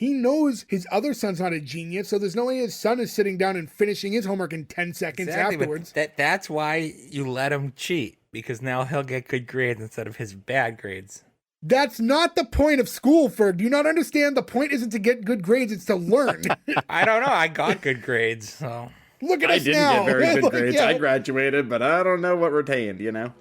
He knows his other son's not a genius, so there's no way his son is sitting down and finishing his homework in 10 seconds afterwards. That's why you let him cheat, because now he'll get good grades instead of his bad grades. That's not the point of school, Ferg. Do you not understand? The point isn't to get good grades, it's to learn. I don't know. I got good grades, so. Look at I us didn't now. get very good grades. Yeah. I graduated, but I don't know what retained, you know?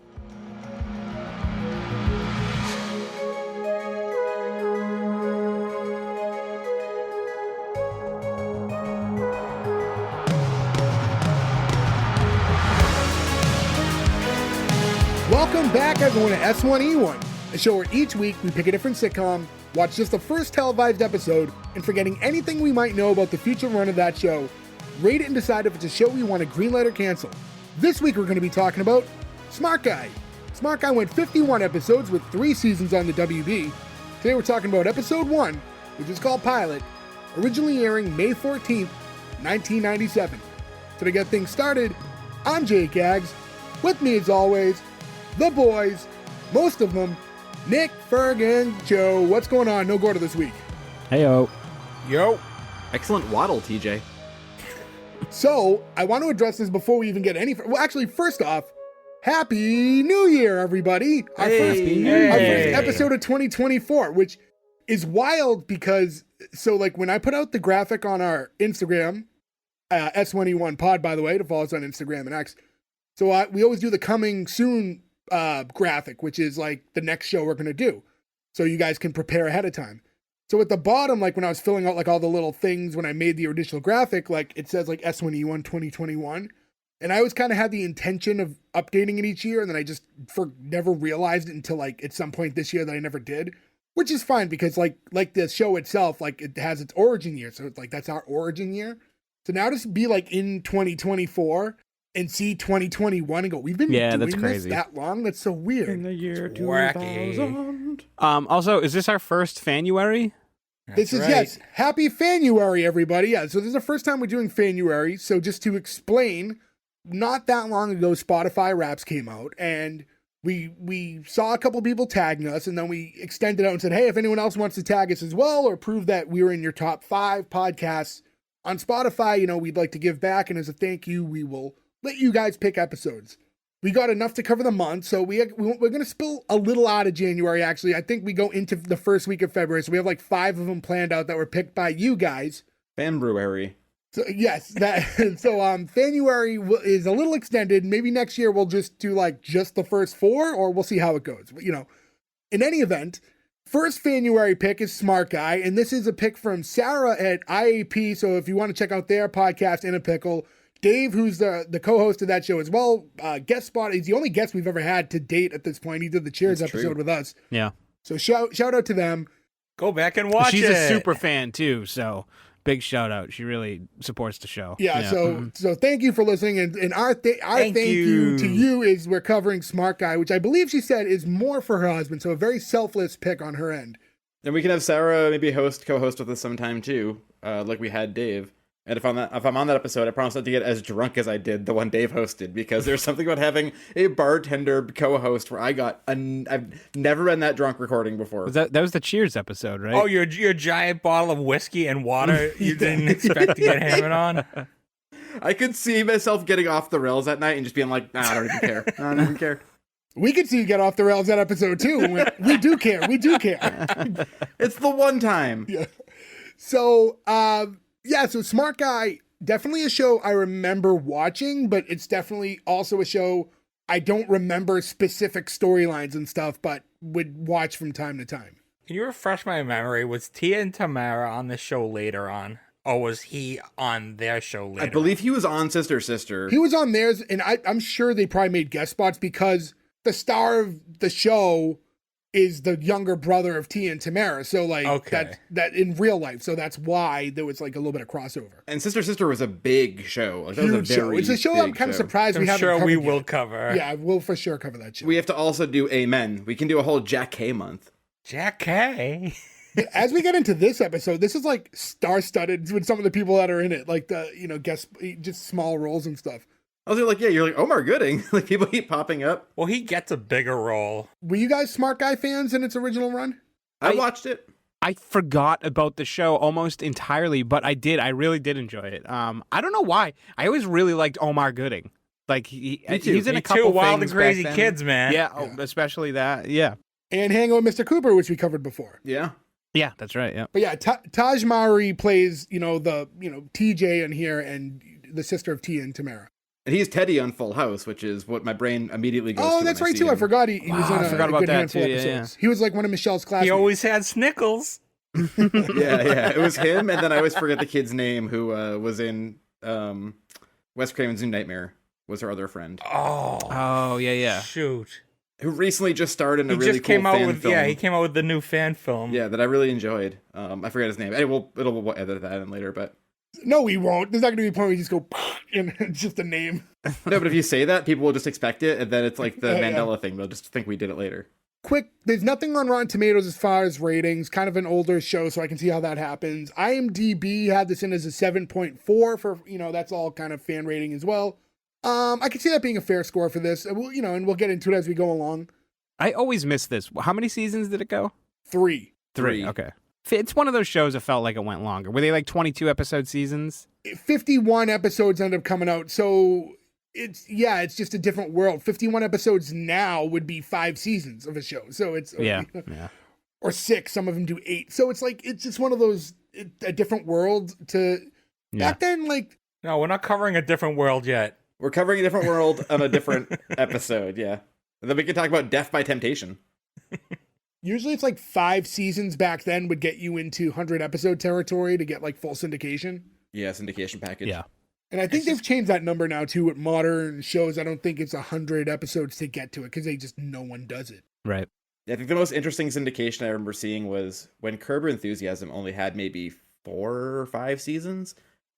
Welcome back, everyone, to S1E1, a show where each week we pick a different sitcom, watch just the first televised episode, and forgetting anything we might know about the future run of that show, rate it and decide if it's a show we want to greenlight or cancel. This week we're going to be talking about Smart Guy. Smart Guy went 51 episodes with 3 seasons on the WB. Today we're talking about episode 1, which is called Pilot, originally airing May 14th, 1997. So to get things started, I'm Jake Aggs. With me as always, the boys, most of them, Nick, Ferg, and Joe. What's going on? No Gordo this week. Heyo. Yo. Excellent waddle, TJ. So, I want to address this before we even get any... Well, actually, first off, Happy New Year, everybody! Our first episode of 2024, which is wild because... So, like, when I put out the graphic on our Instagram, S1E1 pod, by the way, to follow us on Instagram and X. So, we always do the coming soon graphic, which is like the next show we're going to do. So you guys can prepare ahead of time. So at the bottom, like when I was filling out like all the little things when I made the original graphic, like it says like S1E1 2021. And I always kind of had the intention of updating it each year. And then I just never realized it until like at some point this year that I never did, which is fine because like the show itself, like it has its origin year. So it's like, that's our origin year. So now to be like in 2024 and see 2021 and go, we've been doing that's this crazy. that long? That's so weird. In the year It's wacky. 2000. Also, is this our first Fanuary? This is, yes, happy Fanuary, everybody. Yeah, so this is the first time we're doing Fanuary. So just to explain, not that long ago, Spotify Wraps came out, and we saw a couple people tagging us, and then we extended out and said, hey, if anyone else wants to tag us as well, or prove that we were in your top 5 podcasts on Spotify, you know, we'd like to give back, and as a thank you, we will let you guys pick episodes. We got enough to cover the month, so we're going to spill a little out of January, actually. I think we go into the first week of February, so we have like 5 of them planned out that were picked by you guys. Fanbrewery. So, yes, that. So, Fanuary is a little extended. Maybe next year we'll just do like just the first 4, or we'll see how it goes. You know, in any event, first Fanuary pick is Smart Guy, and this is a pick from Sarah at IAP, so if you want to check out their podcast, In a Pickle, Dave, who's the co-host of that show as well, guest spot. He's the only guest we've ever had to date at this point. He did the Cheers episode with us. Yeah. So shout out to them. Go back and watch She's it. a super fan, too, so big shout out. She really supports the show. Yeah. So thank you for listening. And our thank you to you is we're covering Smart Guy, which I believe she said is more for her husband. So a very selfless pick on her end. And we can have Sarah maybe co-host with us sometime too, like we had Dave. And if I'm on that episode, I promise not to get as drunk as I did the one Dave hosted, because there's something about having a bartender co-host where I've never been that drunk recording before. That was the Cheers episode, right? Oh, your giant bottle of whiskey and water you didn't expect to get hammered on? I could see myself getting off the rails that night and just being like, nah, I don't even care. I don't even care. We could see you get off the rails that episode too. We do care. We do care. It's the one time. Yeah. So, so Smart Guy, definitely a show I remember watching, but it's definitely also a show I don't remember specific storylines and stuff, but would watch from time to time. Can you refresh my memory? Was Tia and Tamara on the show later on? Or was he on their show later? I believe he was on Sister Sister. He was on theirs, and I'm sure they probably made guest spots because the star of the show is the younger brother of Tia and Tamara. So, like, that in real life. So that's why there was, like, a little bit of crossover. And Sister Sister was a big show. Like, that was a Huge show. very It's a show I'm kind of surprised we haven't covered we yet. will cover. Yeah, we'll for sure cover that show. We have to also do Amen. We can do a whole Jack K month. Jack K. As we get into this episode, this is like star-studded with some of the people that are in it, like the, guest, just small roles and stuff. I was like, yeah, you're like Omar Gooding. Like, people keep popping up. Well, he gets a bigger role. Were you guys Smart Guy fans in its original run? I watched it. I forgot about the show almost entirely, but I did. I really did enjoy it. I don't know why. I always really liked Omar Gooding. Like he's in a couple Wild and things Crazy back then. Kids, man. Yeah, oh, especially that. Yeah. And Hang Out with Mr. Cooper, which we covered before. Yeah. Yeah, that's right. Yeah. But yeah, Tahj Mowry plays, TJ in here and the sister of Tia and Tamara. And he's Teddy on Full House, which is what my brain immediately goes to. Oh, that's right too. I forgot he was in I forgot about good that handful too, of yeah, episodes. He was like one of Michelle's classmates. He always had Snickles. yeah. It was him, and then I always forget the kid's name who was in Wes Craven's New Nightmare. Was her other friend. Oh, yeah. Shoot. Who recently just starred in a He really just cool came out fan with film. he came out with the new fan film. Yeah, that I really enjoyed. I forget his name. Hey, we'll edit that in later, but No, we won't. There's not going to be a point where we just go, and it's just a name. no. But if you say that, people will just expect it, and then it's like the Yeah. Mandela thing. They'll just think we did it later. Quick, there's nothing on Rotten Tomatoes as far as ratings. Kind of an older show, so I can see how that happens. IMDb had this in as a 7.4 for, that's all kind of fan rating as well. I can see that being a fair score for this. And we'll get into it as we go along. I always miss this. How many seasons did it go? 3. Three. Okay. It's one of those shows that felt like it went longer. Were they like 22 episode seasons? 51 episodes end up coming out, so it's just a different world. 51 episodes now would be 5 seasons of a show, so it's Yeah. or 6. Some of them do 8, so it's like it's just one of those a different world to back then. Like, No, we're not covering a different world yet. We're covering a different world on a different episode. Yeah, and then we can talk about Death by Temptation. usually it's like 5 seasons back then would get you into 100 episode territory to get like full syndication. Yeah, syndication package. Yeah. And I think they've changed that number now too with modern shows. I don't think it's 100 episodes to get to it because no one does it. Right. Yeah, I think the most interesting syndication I remember seeing was when Curb Your Enthusiasm only had maybe 4 or 5 seasons.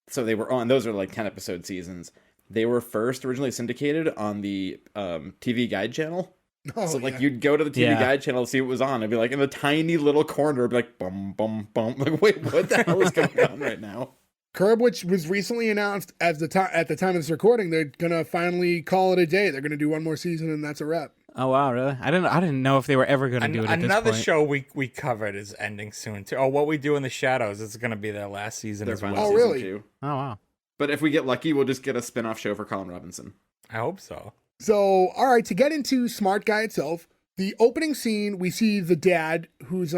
So they were on, those are like 10 episode seasons. They were first originally syndicated on the TV Guide channel. Oh, So like yeah. you'd go to the TV Yeah. Guide channel to see what was on. It'd be like in a tiny little corner, it'd be like bum bum bum. Like, wait, what the hell is going on right now? Curb, which was recently announced at the time of this recording, they're gonna finally call it a day. They're gonna do one more season, and that's a wrap. Oh wow, really? I didn't know if they were ever going to do it at Another this point. show we covered is ending soon too. Oh, What We Do in the Shadows is going to be their last season Their as well. final Oh, season really? 2. Oh wow. But if we get lucky, we'll just get a spin-off show for Colin Robinson. I hope so. So, all right, to get into Smart Guy itself, the opening scene, we see the dad, who's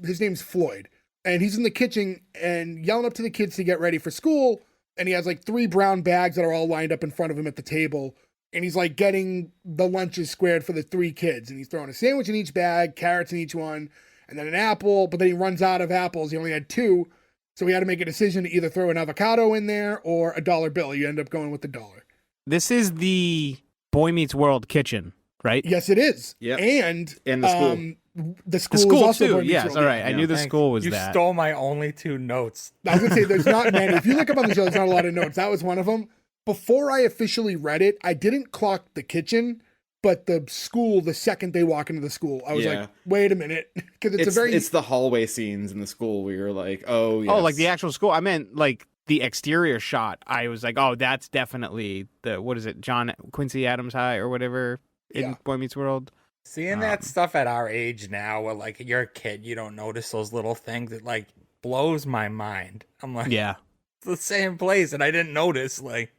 his name's Floyd, and he's in the kitchen and yelling up to the kids to get ready for school, and he has like 3 brown bags that are all lined up in front of him at the table, and he's like getting the lunches squared for the 3 kids, and he's throwing a sandwich in each bag, carrots in each one, and then an apple, but then he runs out of apples. He only had 2, so he had to make a decision to either throw an avocado in there or a dollar bill. You end up going with the dollar. This is the Boy Meets World kitchen, right? Yes, it is. Yep. And the school. The The school, school is also too. Boy Meets Yes, World. all right. I Yeah. knew the Thanks. school was You that. stole my only 2 notes. I was gonna say there's not many. If you look up on the show, there's not a lot of notes. That was one of them. Before I officially read it, I didn't clock the kitchen, but the school. The second they walk into the school, I was Yeah. like, "Wait a minute," because It's the hallway scenes in the school where you're like, oh, yes. Oh, like the actual school. I meant like the exterior shot. I was like, oh, that's definitely what is it, John Quincy Adams High or whatever in Yeah. Boy Meets World. Seeing that stuff at our age now, where like you're a kid, you don't notice those little things. It like blows my mind. I'm like, Yeah. it's the same place, and I didn't notice. Like,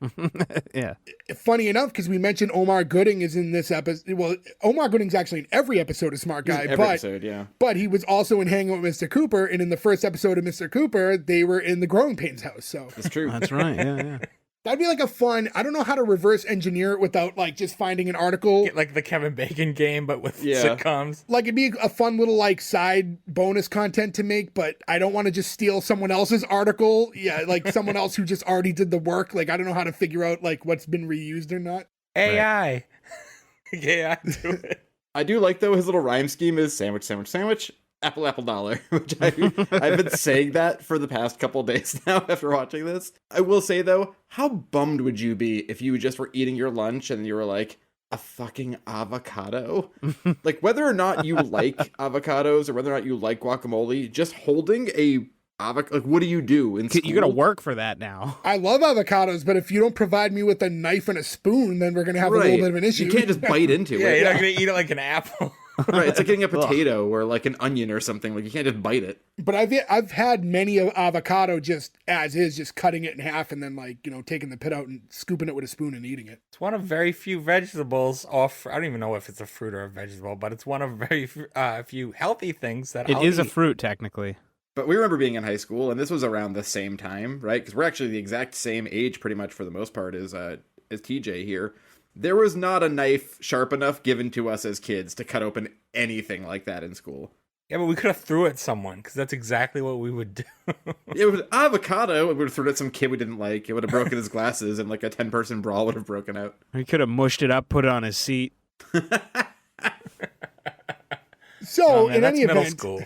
Yeah. funny enough, because we mentioned Omar Gooding is in this episode. Well, Omar Gooding's actually in every episode of Smart Guy, Every but episode, yeah. but he was also in Hanging Out with Mr. Cooper, and in the first episode of Mr. Cooper, they were in the Growing Pains house. So That's true. That's right. Yeah. that'd be like a fun. I don't know how to reverse engineer it without like just finding an article. get like the Kevin Bacon game, but with Yeah. sitcoms. Like it'd be a fun little like side bonus content to make, but I don't want to just steal someone else's article. Yeah, like someone else who just already did the work. Like I don't know how to figure out like what's been reused or not. AI. AI do it. I do like, though, his little rhyme scheme is sandwich, sandwich, sandwich, apple, apple, dollar, which I've been saying that for the past couple of days now after watching this. I will say, though, how bummed would you be if you just were eating your lunch and you were like, a fucking avocado? Like, whether or not you like avocados or whether or not you like guacamole, just holding a avocado, like, what do you do in school? You got to work for that now. I love avocados, but if you don't provide me with a knife and a spoon, then we're gonna have a little bit of an issue. You can't just bite into Yeah, it. you're not gonna eat it like an apple. Right, it's like getting a potato or like an onion or something. Like you can't just bite it. But I've had many avocado just as is, just cutting it in half and then taking the pit out and scooping it with a spoon and eating it. It's one of very few vegetables I don't even know if it's a fruit or a vegetable, but it's one of very few healthy things that it I'll is a eat. fruit technically. But we remember being in high school, and this was around the same time, right? Because we're actually the exact same age, pretty much for the most part, as TJ here. There was not a knife sharp enough given to us as kids to cut open anything like that in school. Yeah, but we could have threw it at someone because that's exactly what we would do. It was avocado. It would have thrown it at some kid we didn't like. It would have broken his glasses, and like a 10-person brawl would have broken out. We could have mushed it up, put it on his seat. So in that's any middle event, school.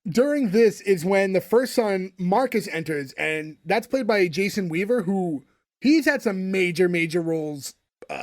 during this is when the first son, Marcus, enters, and that's played by Jason Weaver, who he's had some major roles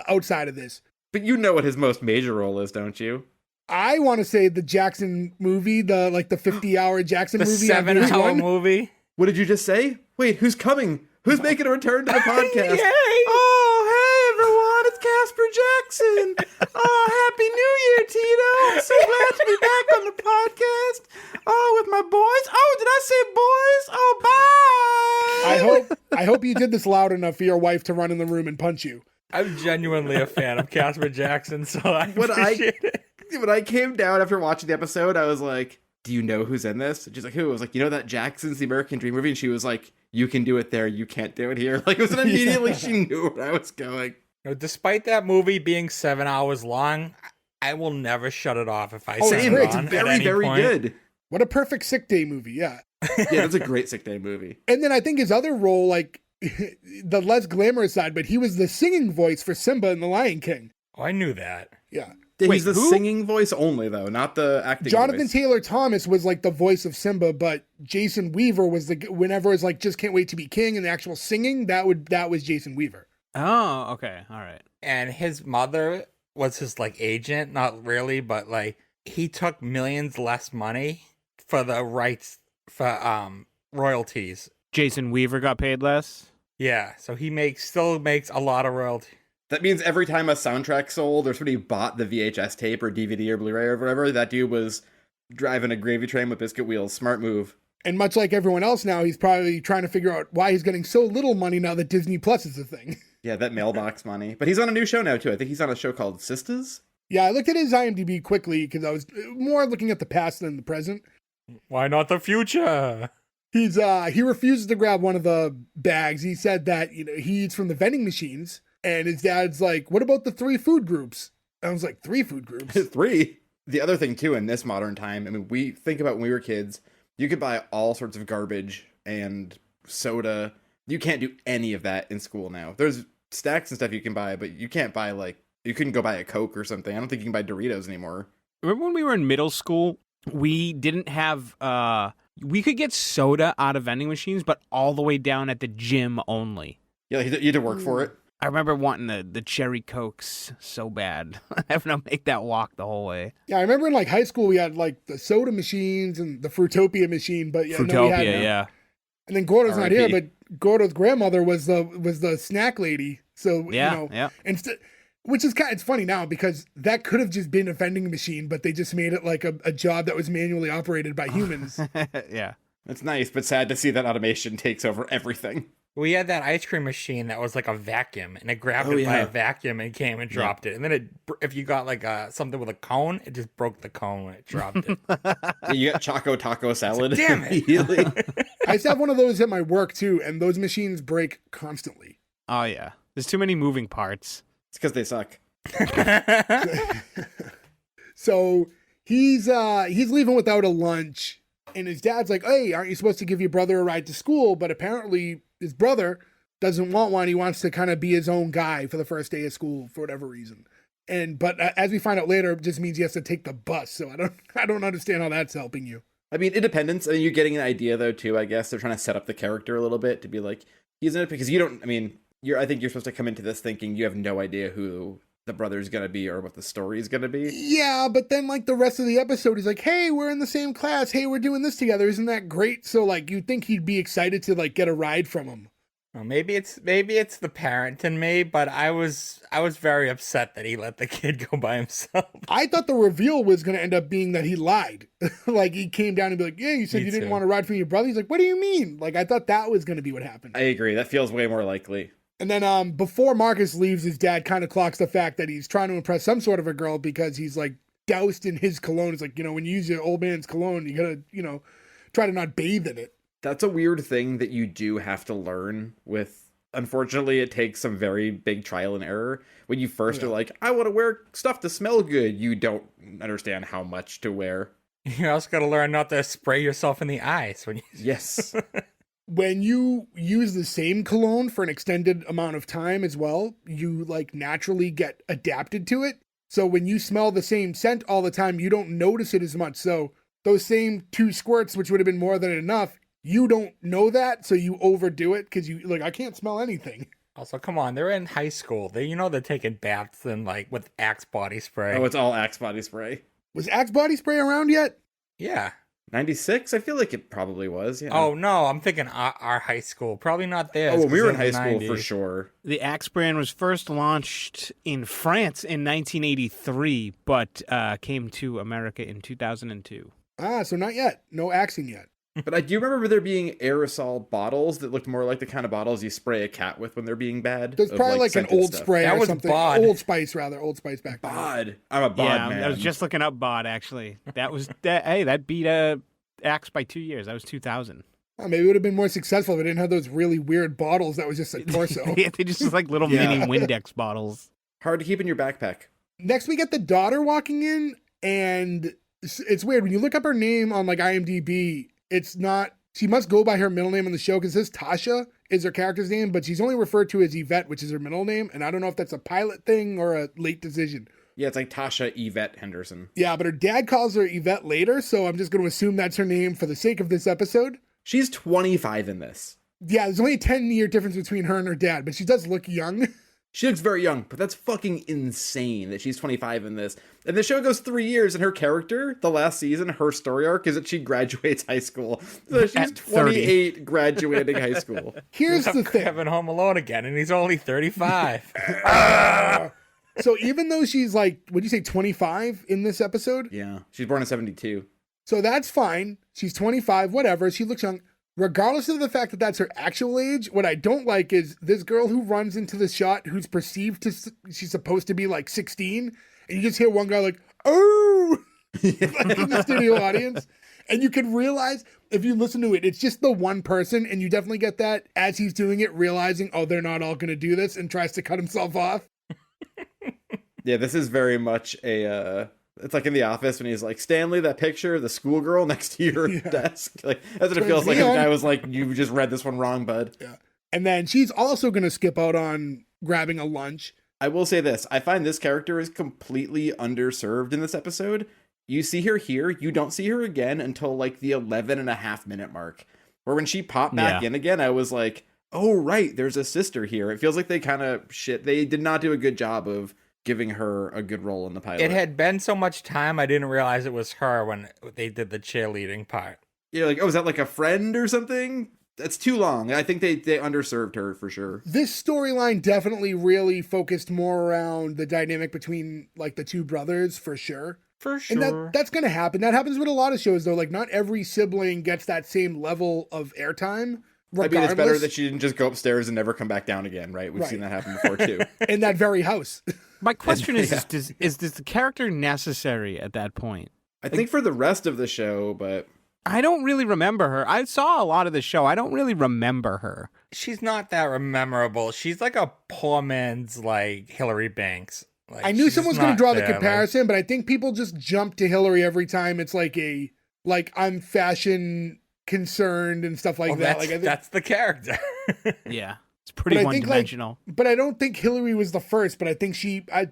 outside of this. But you know what his most major role is, don't you? I want to say the Jackson movie, the 50-hour Jackson The movie. on 7-hour VH1. movie. What did you just say? Wait, who's coming? Who's making a return to the podcast? Yay! Oh, hey everyone, it's Casper Jackson. Oh, Happy New Year, Tito. I'm so glad to be back on the podcast. Oh, with my boys. Oh, did I say boys? Oh, bye. I hope you did this loud enough for your wife to run in the room and punch you. I'm genuinely a fan of Casper Jackson, so I appreciate it. When I came down after watching the episode, I was like, do you know who's in this? And she's like, who? I was like, you know that Jackson's the American Dream movie? And she was like, you can do it there, you can't do it here. Like, it was immediately she knew where I was going. Despite that movie being 7 hours long, I will never shut it off if I Oh, see it's it great. on It's at very, any very point. good. What a perfect sick day movie, yeah. Yeah, that's a great sick day movie. And then I think his other role, like the less glamorous side, but he was the singing voice for Simba in The Lion King. Oh, I knew that. Yeah. He's Wait, the who? singing voice only, though, not the acting Jonathan voice. Taylor Thomas was like the voice of Simba, but Jason Weaver was whenever it's like just can't wait to be king and the actual singing, that was Jason Weaver. Oh, okay. All right. And his mother was his like agent, not really, but like he took millions less money for the rights for royalties. Jason Weaver got paid less? Yeah, so he still makes a lot of royalty. That means every time a soundtrack sold or somebody bought the VHS tape or DVD or Blu-ray or whatever, that dude was driving a gravy train with biscuit wheels. Smart move. And much like everyone else now, he's probably trying to figure out why he's getting so little money now that Disney Plus is a thing. Yeah, that mailbox money. But he's on a new show now, too. I think he's on a show called Sisters. Yeah, I looked at his IMDb quickly because I was more looking at the past than the present. Why not the future? He refuses to grab one of the bags. He said that he eats from the vending machines, and his dad's like, "What about the 3 food groups?" I was like, 3 food groups? 3. The other thing, too, in this modern time, I mean, we think about when we were kids, you could buy all sorts of garbage and soda. You can't do any of that in school now. There's snacks and stuff you can buy, but you can't buy, like, you couldn't go buy a Coke or something. I don't think you can buy Doritos anymore. Remember when we were in middle school, we didn't have, we could get soda out of vending machines, but all the way down at the gym only. Yeah, you had to work for it. I remember wanting the cherry Cokes so bad. Having to make that walk the whole way. Yeah, I remember in like high school we had like the soda machines and the Fruitopia machine, but yeah, no, we had, Fruitopia, yeah. And then Gordo's not here, R.I.P. but Gordo's grandmother was the snack lady. So Yeah, yeah. Which is it's funny now because that could have just been a vending machine, but they just made it like a job that was manually operated by humans. Yeah. It's nice, but sad to see that automation takes over everything. We had that ice cream machine that was like a vacuum, and it grabbed Oh, it by yeah. a vacuum and came and dropped it. And then if you got like something with a cone, it just broke the cone when it dropped it. You got Choco Taco Salad. Damn it. Immediately. I used to have one of those at my work too, and those machines break constantly. Oh, yeah. There's too many moving parts. It's because they suck. So he's leaving without a lunch, and his dad's like, "Hey, aren't you supposed to give your brother a ride to school?" But apparently his brother doesn't want one. He wants to kind of be his own guy for the first day of school for whatever reason. But as we find out later, it just means he has to take the bus. So I don't understand how that's helping you. I mean, independence. I mean, you're getting an idea though too. I guess they're trying to set up the character a little bit to be like he's in it because you don't. I mean, I think you're supposed to come into this thinking you have no idea who the brother's gonna be or what the story's gonna be. Yeah, but then like the rest of the episode, he's like, "Hey, we're in the same class. Hey, we're doing this together. Isn't that great?" So like you'd think he'd be excited to like get a ride from him. Well, maybe it's the parent in me, but I was very upset that he let the kid go by himself. I thought the reveal was going to end up being that he lied. Like he came down and be like, yeah, you said Me you didn't too. want to ride for your brother. He's like, what do you mean? Like, I thought that was going to be what happened. I agree. That feels way more likely. And then before Marcus leaves, his dad kind of clocks the fact that he's trying to impress some sort of a girl because he's like doused in his cologne. It's like, when you use your old man's cologne, you gotta, try to not bathe in it. That's a weird thing that you do have to learn with. Unfortunately, it takes some very big trial and error. When you first are like, I want to wear stuff to smell good, you don't understand how much to wear. You also got to learn not to spray yourself in the eyes when you. Yes. When you use the same cologne for an extended amount of time as well, you like naturally get adapted to it. So when you smell the same scent all the time, you don't notice it as much. So those same 2 squirts, which would have been more than enough, you don't know that, so you overdo it because you like, I can't smell anything. Also, come on, they're in high school. They're taking baths and like with Axe body spray. Oh, it's all Axe body spray. Was Axe body spray around yet? Yeah. 96? I feel like it probably was. Yeah. Oh no, I'm thinking our high school. Probably not theirs. Oh, when we 'cause were in they're high school 90s. for sure. The Axe brand was first launched in France in 1983, but came to America in 2002. So not yet. No axing yet. But I do remember there being aerosol bottles that looked more like the kind of bottles you spray a cat with when they're being bad. There's of, probably like an scented old stuff. spray That or was something. Bod. Old Spice back then. Bod. I'm a bod Yeah, man. I was just looking up bod actually. That was that beat Axe by 2 years. That was 2000. Oh, maybe it would have been more successful if it didn't have those really weird bottles that was just a torso. Yeah, they just like little Yeah. mini Windex bottles. Hard to keep in your backpack. Next, we get the daughter walking in, and it's weird. When you look up her name on like IMDb, it's not, she must go by her middle name on the show because it says Tasha is her character's name, but she's only referred to as Yvette, which is her middle name. And I don't know if that's a pilot thing or a late decision. Yeah, it's like Tasha Yvette Henderson. Yeah, but her dad calls her Yvette later, so I'm just going to assume that's her name for the sake of this episode. She's 25 in this. Yeah, there's only a 10-year difference between her and her dad, but she does look young. She looks very young, but that's fucking insane that she's 25 in this. And the show goes 3 years, and her character, the last season, her story arc is that she graduates high school. So she's At 28 graduating high school. Here's the thing. Kevin Home Alone again, and he's only 35. So even though she's like, would you say 25 in this episode? Yeah, she's born in 72. So that's fine. She's 25, whatever. She looks young. Regardless of the fact that that's her actual age, what I don't like is this girl who runs into the shot who's perceived to, she's supposed to be like 16. And you just hear one guy like, oh, like in the studio audience. And you can realize if you listen to it, it's just the one person. And you definitely get that as he's doing it, realizing, oh, they're not all going to do this, and tries to cut himself off. Yeah, this is very much a, it's like in The Office when he's like, Stanley, that picture of the schoolgirl next to your desk. Like, that's what it feels like. The guy was like, you just read this one wrong, bud. Yeah. And then she's also going to skip out on grabbing a lunch. I will say this. I find this character is completely underserved in this episode. You see her here. You don't see her again until like the 11.5-minute mark. Where when she popped back in again, I was like, oh, right, there's a sister here. It feels like they kind of they did not do a good job of giving her a good role in the pilot. It had been so much time, I didn't realize it was her when they did the cheerleading part. You're like, oh, is that like a friend or something? That's too long. I think they underserved her for sure. This storyline definitely really focused more around the dynamic between like the two brothers, for sure. For sure. And that's going to happen. That happens with a lot of shows, though. Like, not every sibling gets that same level of airtime. I mean, it's better that she didn't just go upstairs and never come back down again, right? We've seen that happen before, too. In that very house. My question is the character necessary at that point? I think for the rest of the show, but I don't really remember her. I saw a lot of the show. I don't really remember her. She's not that memorable. She's like a poor man's like Hillary Banks. Like, I knew someone was going to draw the there, comparison, but I think people just jump to Hillary every time it's like I'm fashion concerned and stuff like that. Like, that's the character. Yeah. It's pretty one-dimensional. But I don't think Hillary was the first, but I think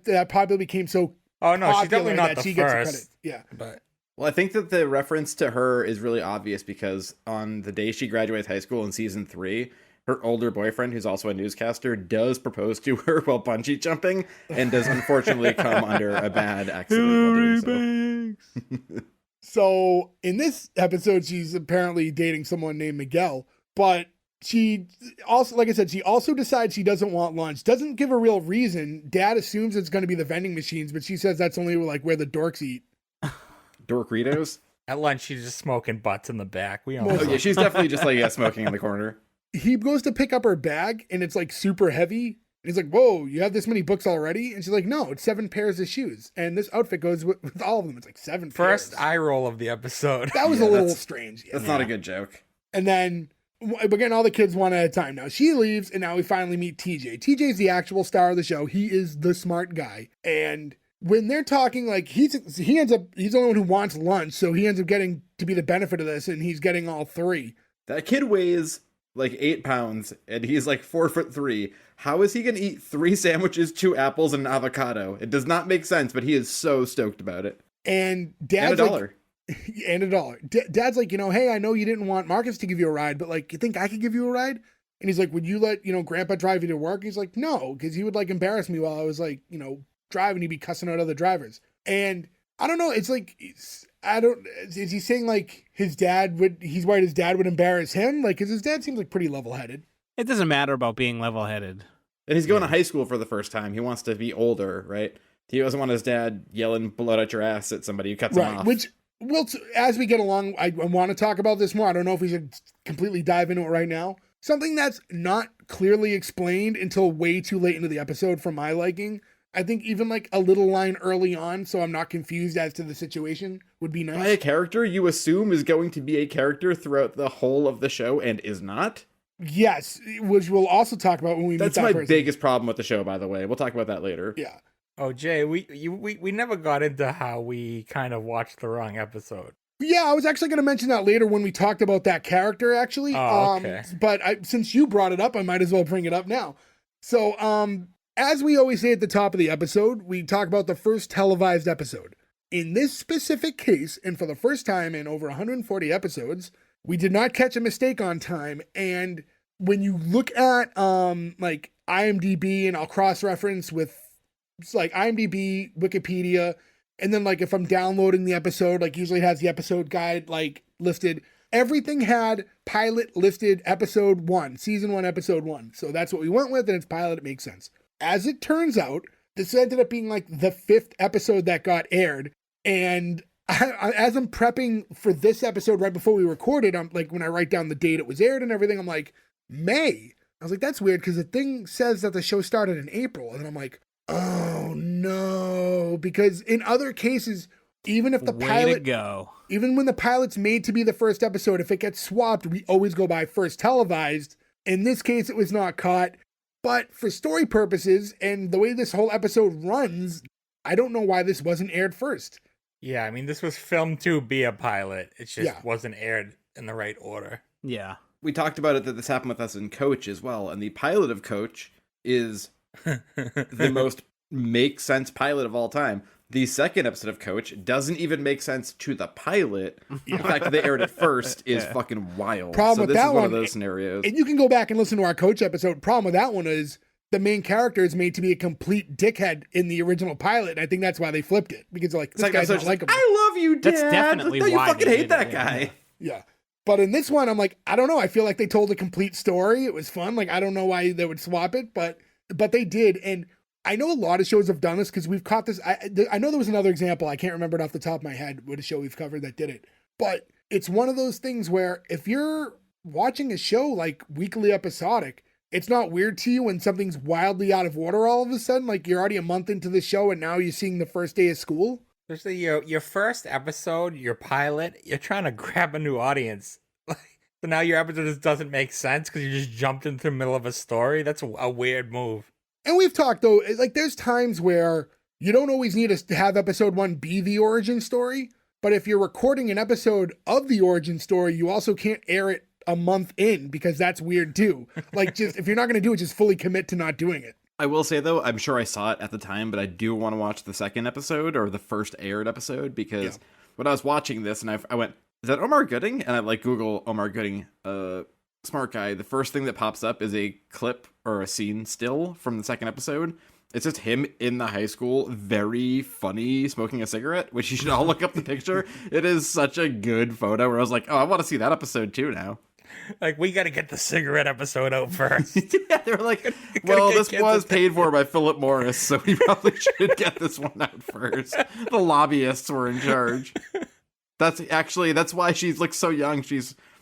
that probably became so Oh, no, she's popular definitely not that the she gets the credit. first. Yeah. But well, I think that the reference to her is really obvious because on the day she graduates high school in season 3, her older boyfriend, who's also a newscaster, does propose to her while bungee jumping and does unfortunately come under a bad accident while doing so. So in this episode, she's apparently dating someone named Miguel, but she also, like I said, she also decides she doesn't want lunch. Doesn't give a real reason. Dad assumes it's going to be the vending machines, but she says that's only like where the dorks eat. Dorkritos? At lunch, she's just smoking butts in the back. We all Oh know. yeah, she's definitely just like smoking in the corner. He goes to pick up her bag and it's like super heavy. And he's like, whoa, you have this many books already? And she's like, no, it's 7 pairs of shoes. And this outfit goes with all of them. It's like 7 First pairs. eye roll of the episode. That was a little strange. That's not a good joke. And then we're getting all the kids one at a time. Now she leaves and now we finally meet TJ. TJ's the actual star of the show. He is the smart guy. And when they're talking, like he's the only one who wants lunch. So he ends up getting to be the benefit of this and he's getting all 3. That kid weighs like 8 pounds and he's like 4'3". How is he gonna eat 3 sandwiches, 2 apples, and an avocado? It does not make sense, but he is so stoked about it. And Dad's and $1. And $1. Dad's like, hey, I know you didn't want Marcus to give you a ride, but like, you think I could give you a ride? And he's like, would you let, Grandpa drive you to work? He's like, no, because he would like embarrass me while I was like, driving. He'd be cussing out other drivers. And I don't know. It's like, is he saying like he's worried his dad would embarrass him? Like, cause his dad seems like pretty level-headed. It doesn't matter about being level-headed. And he's going to high school for the first time. He wants to be older, right? He doesn't want his dad yelling blood out your ass at somebody who cuts him off. Which, well, as we get along, I want to talk about this more. I don't know if we should completely dive into it right now. Something that's not clearly explained until way too late into the episode for my liking. I think even like a little line early on, so I'm not confused as to the situation, would be nice. By a character you assume is going to be a character throughout the whole of the show and is not? Yes, which we'll also talk about when we meet that person. That's my biggest problem with the show, by the way. We'll talk about that later. Yeah. Oh, Jay, we never got into how we kind of watched the wrong episode. Yeah, I was actually going to mention that later when we talked about that character, actually. Oh, okay. But since you brought it up, I might as well bring it up now. So, as we always say at the top of the episode, we talk about the first televised episode. In this specific case, and for the first time in over 140 episodes, we did not catch a mistake on time. And when you look at like IMDb, and I'll cross-reference with like IMDb, Wikipedia, and then like if I'm downloading the episode, like usually it has the episode guide like listed. Everything had pilot listed episode 1, season 1, episode 1. So that's what we went with, and it's pilot. It makes sense. As it turns out, this ended up being like the 5th episode that got aired. And as I'm prepping for this episode right before we recorded, I'm like, when I write down the date it was aired and everything, I'm like, May. I was like, that's weird because the thing says that the show started in April. And I'm like, oh no. Because in other cases, even if the even when the pilot's made to be the first episode, if it gets swapped, we always go by first televised. In this case, it was not caught. But for story purposes and the way this whole episode runs, I don't know why this wasn't aired first. Yeah, I mean, this was filmed to be a pilot. It just wasn't aired in the right order. Yeah. We talked about it that this happened with us in Coach as well. And the pilot of Coach is the most make sense pilot of all time. The second episode of Coach doesn't even make sense to the pilot. The fact that they aired it first is fucking wild. Problem so with this that is one of those scenarios. And you can go back and listen to our Coach episode. Problem with that one is the main character is made to be a complete dickhead in the original pilot. And I think that's why they flipped it. Because they're like, this guy's not likable. I love you, Dad. That's definitely no, you why fucking they hate did that it, guy. Yeah. But in this one, I'm like, I don't know. I feel like they told a complete story. It was fun. Like, I don't know why they would swap it, but they did. And I know a lot of shows have done this because we've caught this. I know there was another example. I can't remember it off the top of my head what a show we've covered that did it. But it's one of those things where if you're watching a show like weekly episodic, it's not weird to you when something's wildly out of order all of a sudden. Like you're already a month into the show and now you're seeing the first day of school. Especially your first episode, your pilot, you're trying to grab a new audience. So now your episode just doesn't make sense because you just jumped into the middle of a story. That's a weird move. And we've talked, though, like there's times where you don't always need to have episode 1 be the origin story. But if you're recording an episode of the origin story, you also can't air it a month in because that's weird, too. Like, just if you're not going to do it, just fully commit to not doing it. I will say, though, I'm sure I saw it at the time, but I do want to watch the second episode or the first aired episode because when I was watching this and I went, is that Omar Gooding? And I like Google Omar Gooding, smart guy. The first thing that pops up is a clip or a scene still from the second episode. It's just him in the high school, very funny, smoking a cigarette, which you should all look up the picture. It is such a good photo where I was like, oh, I want to see that episode too now. Like, we got to get the cigarette episode out first. Yeah, they were like, well, this was paid for by Philip Morris, so we probably should get this one out first. The lobbyists were in charge. That's why she looks so young.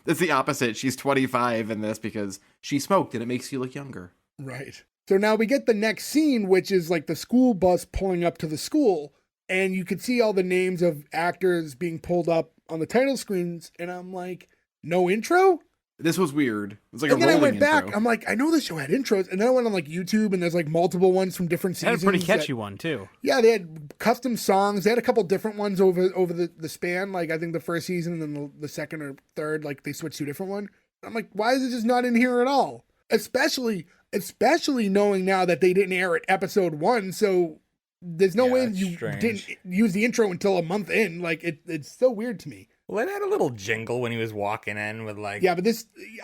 It's the opposite. She's 25 in this because she smoked and it makes you look younger. Right. So now we get the next scene, which is like the school bus pulling up to the school, and you can see all the names of actors being pulled up on the title screens, and I'm like, no intro? This was weird. It was like and a then rolling I went intro. back. I'm like, I know this show had intros, and then I went on like YouTube, and there's like multiple ones from different They had seasons. a pretty catchy one too. Yeah, they had custom songs. They had a couple different ones over the span. Like I think the first season and then the second or third, like they switched to a different one. I'm like, why is it just not in here at all? Especially knowing now that they didn't air it episode 1, so there's no way you didn't use the intro until a month in. Like it's so weird to me. Well, it had a little jingle when he was walking in with like... Yeah, but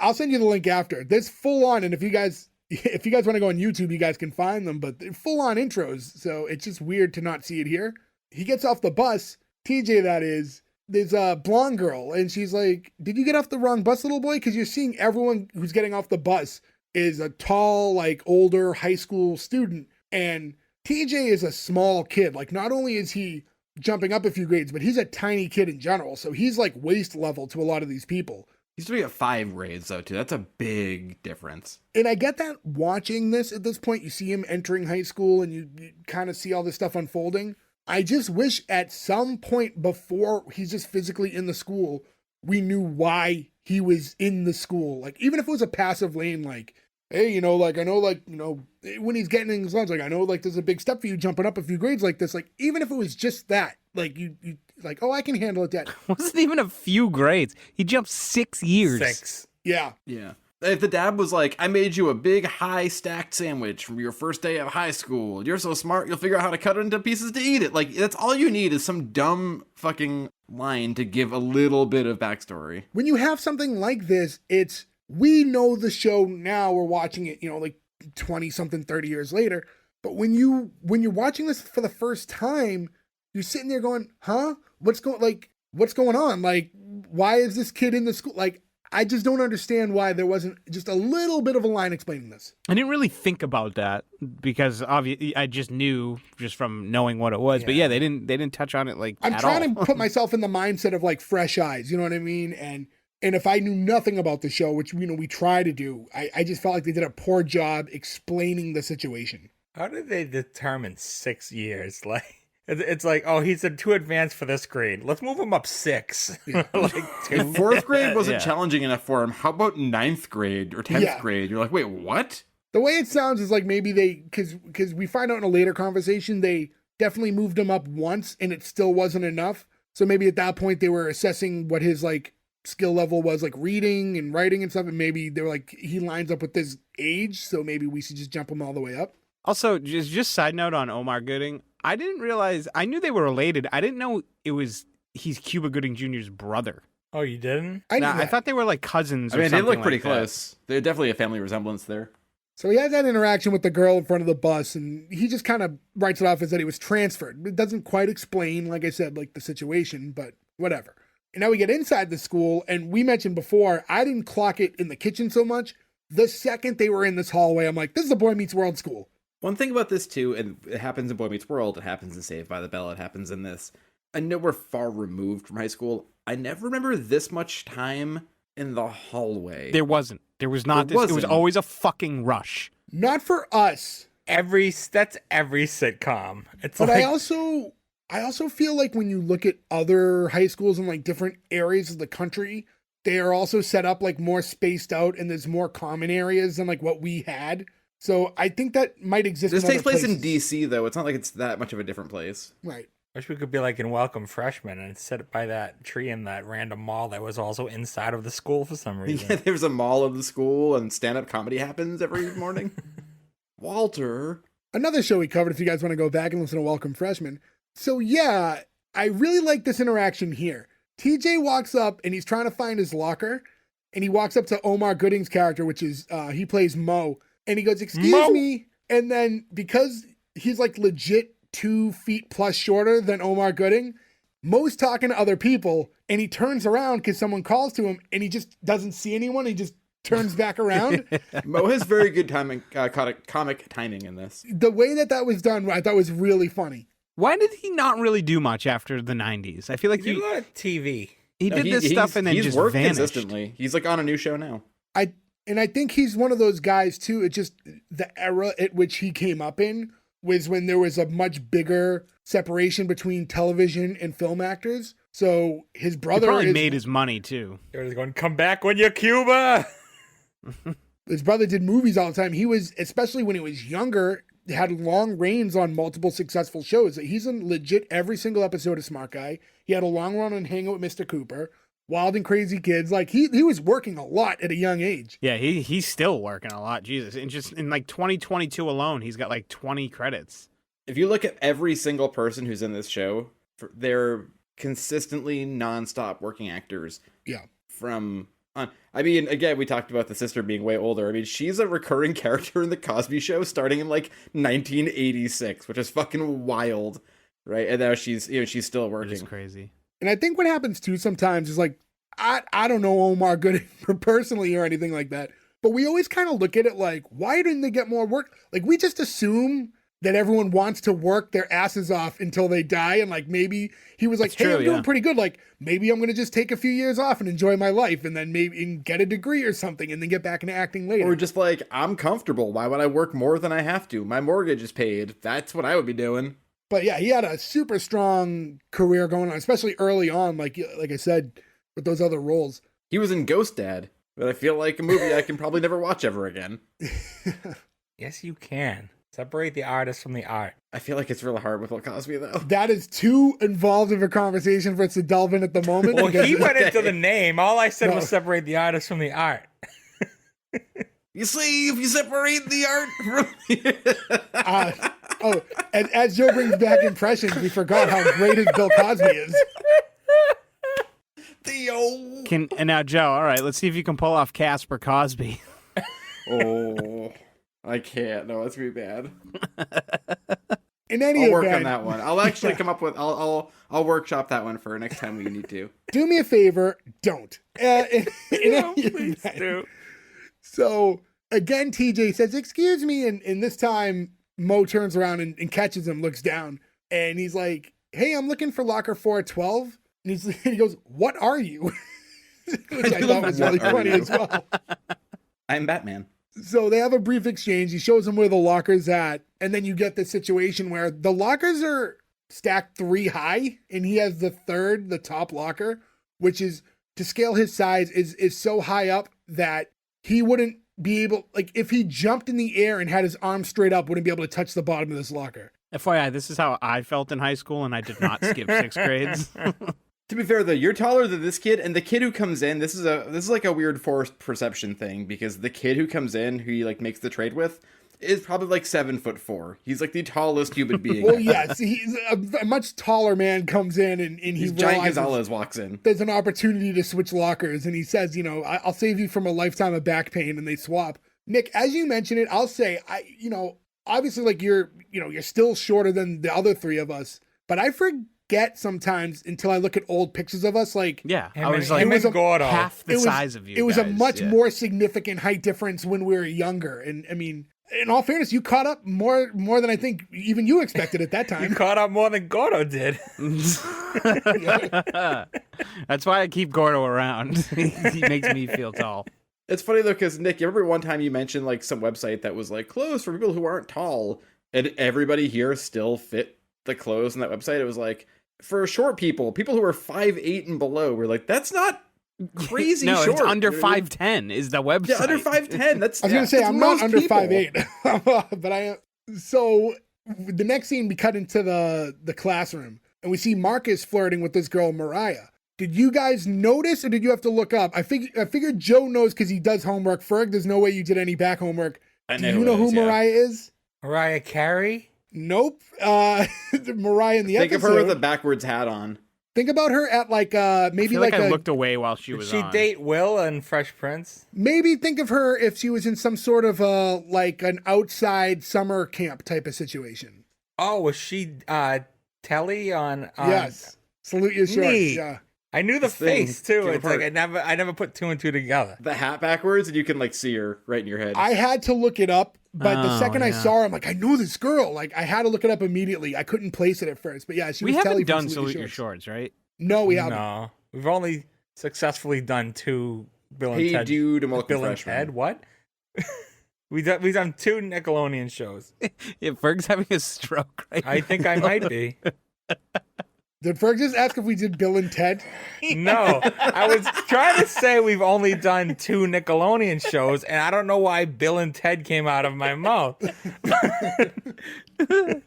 I'll send you the link after. This full on, and if you guys want to go on YouTube, you guys can find them, but they're full on intros, so it's just weird to not see it here. He gets off the bus, TJ that is, there's a blonde girl, and she's like, did you get off the wrong bus, little boy? Because you're seeing everyone who's getting off the bus is a tall, like, older high school student, and TJ is a small kid. Like, not only is he jumping up a few grades, but he's a tiny kid in general, so he's, like, waist level to a lot of these people. He's to be at 5 grades, though, too. That's a big difference. And I get that watching this at this point, you see him entering high school, and you kind of see all this stuff unfolding. I just wish at some point before he's just physically in the school, we knew why he was in the school. Like, even if it was a passive lane, like, hey, I know, when he's getting in his lunch, like, I know, like, there's a big step for you jumping up a few grades like this. Like, even if it was just that, like, you like, oh, I can handle it, Dad. Wasn't even a few grades. He jumped 6 years. 6. Yeah. Yeah. If the dad was like, I made you a big, high stacked sandwich from your first day of high school. You're so smart, you'll figure out how to cut it into pieces to eat it. Like, that's all you need is some dumb fucking line to give a little bit of backstory. When you have something like this, we know the show now, we're watching it, like 20 something, 30 years later. But when you're watching this for the first time, you're sitting there going, huh? What's going on? Like, why is this kid in the school? Like, I just don't understand why there wasn't just a little bit of a line explaining this. I didn't really think about that because obviously I just knew just from knowing what it was. Yeah. But yeah, they didn't touch on it like I'm at trying all. to put myself in the mindset of like fresh eyes, you know what I mean? And if I knew nothing about the show, which we try to do, I just felt like they did a poor job explaining the situation. How did they determine 6 years? Like, it's like, oh, he's too advanced for this grade. Let's move him up 6. Yeah. Like, If 4th grade wasn't challenging enough for him, how about 9th grade or 10th grade? You're like, wait, what? The way it sounds is like maybe because we find out in a later conversation, they definitely moved him up once and it still wasn't enough. So maybe at that point they were assessing what his like skill level was, like reading and writing and stuff. And maybe they were like, he lines up with this age, so maybe we should just jump him all the way up. Also, just side note on Omar Gooding, I didn't realize, I knew they were related. I didn't know he's Cuba Gooding Jr.'s brother. Oh, you didn't? I thought they were like cousins. I mean, they look pretty like close. There's definitely a family resemblance there. So he has that interaction with the girl in front of the bus, and he just kind of writes it off as that he was transferred. It doesn't quite explain, like I said, like the situation, but whatever. And now we get inside the school, and we mentioned before, I didn't clock it in the kitchen so much. The second they were in this hallway, I'm like, this is a Boy Meets World school. One thing about this, too, and it happens in Boy Meets World, it happens in Saved by the Bell, it happens in this. I know we're far removed from high school. I never remember this much time in the hallway. There wasn't. There was not. It was always a fucking rush. Not for us. That's every sitcom. It's but like... I also feel like when you look at other high schools in like different areas of the country, they are also set up like more spaced out and there's more common areas than like what we had. So I think that might exist. This takes place places. in DC, though. It's not like it's that much of a different place. Right. Wish we could be like in Welcome Freshmen and sit by that tree in that random mall that was also inside of the school for some reason. Yeah, there's a mall of the school and stand-up comedy happens every morning. Walter. Another show we covered if you guys want to go back and listen to Welcome Freshmen. So yeah, I really like this interaction here. TJ walks up and he's trying to find his locker and he walks up to Omar Gooding's character, which is, he plays Mo. And he goes, excuse me. And then because he's like legit 2 feet plus shorter than Omar Gooding, Mo's talking to other people, and he turns around because someone calls to him, and he just doesn't see anyone. He just turns back around. Mo has very good timing, comic timing in this. The way that was done, I thought was really funny. Why did he not really do much after the 90s? I feel like He did a lot of TV. he did this stuff and then he's just worked vanished. consistently. He's like on a new show now. I think he's one of those guys too. It's just the era at which he came up in was when there was a much bigger separation between television and film actors. So his brother He probably made his money too. They were going, come back when you're Cuba. His brother did movies all the time. He was, especially when he was younger, had long reigns on multiple successful shows. He's in legit every single episode of Smart Guy. He had a long run on Hanging with Mr. Cooper, Wild and Crazy Kids. Like he was working a lot at a young age. Yeah, he's still working a lot. Jesus. And just in like 2022 alone, he's got like 20 credits. If you look at every single person who's in this show, they're consistently nonstop working actors. Yeah. From I mean, again, we talked about the sister being way older. I mean, she's a recurring character in the Cosby Show starting in like 1986, which is fucking wild, right? And now she's still working. It's crazy. And I think what happens too sometimes is like, I don't know Omar Gooding personally or anything like that, but we always kind of look at it like, why didn't they get more work? Like we just assume that everyone wants to work their asses off until they die. And like, maybe he was like, I'm doing pretty good. Like maybe I'm going to just take a few years off and enjoy my life and then maybe get a degree or something and then get back into acting later. Or just like, I'm comfortable. Why would I work more than I have to? My mortgage is paid. That's what I would be doing. But yeah, he had a super strong career going on, especially early on, like I said, with those other roles. He was in Ghost Dad, but I feel like a movie I can probably never watch ever again. Yes, you can. Separate the artist from the art. I feel like it's really hard with Bill Cosby, though. That is too involved of a conversation for us to delve in at the moment. Well, he went into the name. All I said was separate the artist from the art. You see, if you separate the art from as Joe brings back impressions, we forgot how great his Bill Cosby is. Theo. And now, Joe, all right, let's see if you can pull off Casper Cosby. Oh, I can't. No, it's gonna be bad. In any I'll work event, on that one. I'll actually come up with. I'll workshop that one for next time we need to. Do me a favor, don't. Please do. So again, TJ says, "Excuse me," and this time Mo turns around and catches him, looks down, and he's like, "Hey, I'm looking for locker 412." And he goes, "What are you?" Which I thought was really funny as well. I'm Batman. So they have a brief exchange. He shows him where the locker's at. And then you get the situation where the lockers are stacked 3 high. And he has the top locker, which is, to scale his size, is so high up that he wouldn't be able, like if he jumped in the air and had his arm straight up, wouldn't be able to touch the bottom of this locker. FYI, this is how I felt in high school, and I did not skip 6 grades. To be fair, though, you're taller than this kid, and the kid who comes in, this is like a weird forced perception thing, because the kid who comes in, who he like makes the trade with, is probably like 7'4". He's like the tallest human being. Well, yes, he's a much taller man comes in, and he Giant Gonzalez walks in. There's an opportunity to switch lockers, and he says, I'll save you from a lifetime of back pain, and they swap. Nick, as you mentioned it, I'll say, obviously, like you're still shorter than the other 3 of us, but I forget sometimes until I look at old pictures of us, like I was like half the size of you. It was a much more significant height difference when we were younger, and I mean, in all fairness, you caught up more than I think even you expected at that time. You caught up more than Gordo did. That's why I keep Gordo around. He makes me feel tall. It's funny though, because Nick, you remember one time you mentioned like some website that was like clothes for people who aren't tall, and everybody here still fit the clothes on that website. It was like, for short people who are 5'8" and below, we're like, that's not crazy no, short. It's under 5'10" is the website. Yeah, under 5'10". That's I was gonna say I'm not under people. 5'8", but I. So the next scene, we cut into the classroom, and we see Marcus flirting with this girl Mariah. Did you guys notice, or did you have to look up? I figured Joe knows because he does homework. Ferg, there's no way you did any back homework. Do you know who Mariah is? Mariah Carey? Nope. Mariah in the episode. Think of her with a backwards hat on. Think about her at like maybe I feel like I looked away while she was on. Did she date Will and Fresh Prince? Maybe think of her if she was in some sort of like an outside summer camp type of situation. Oh, was she Telly on Yes. Salute your shorts. Neat. Yeah. I knew the This thing face too. came It's like apart. I never put two and two together. The hat backwards, and you can like see her right in your head. I had to look it up, but the Oh, second I yeah. saw her, I'm like, I know this girl. Like, I had to look it up immediately. I couldn't place it at first, but yeah, she We was Telly haven't from done Salute Your Shorts. Shorts, right? No, we haven't. No, we've only successfully done two Bill and Hey Ted. Dude and Welcome Bill and Freshman. Ted. What? we've done two Nickelodeon shows. Yeah, Ferg's having a stroke right I think I might be. Did Ferg just ask if we did Bill and Ted? No, I was trying to say we've only done two Nickelodeon shows, and I don't know why Bill and Ted came out of my mouth.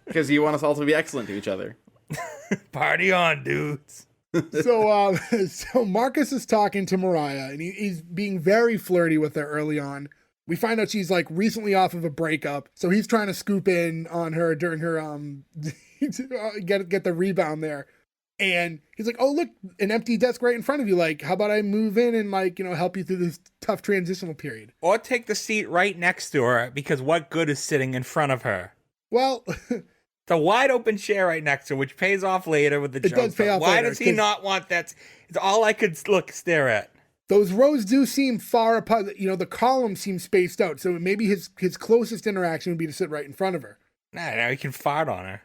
Because you want us all to be excellent to each other. Party on, dudes. So, so Marcus is talking to Mariah, and he's being very flirty with her early on. We find out she's like recently off of a breakup, so he's trying to scoop in on her during her get the rebound there. And he's like, "Oh, look, an empty desk right in front of you. Like, how about I move in and like, help you through this tough transitional period?" Or take the seat right next to her, because what good is sitting in front of her? Well, It's a wide open chair right next to her, which pays off later with the It joke. does pay but off why later, does he 'cause- not want that? It's all I could stare at. those rows do seem far apart. The columns seem spaced out. So maybe his closest interaction would be to sit right in front of her. Nah, now he can fart on her.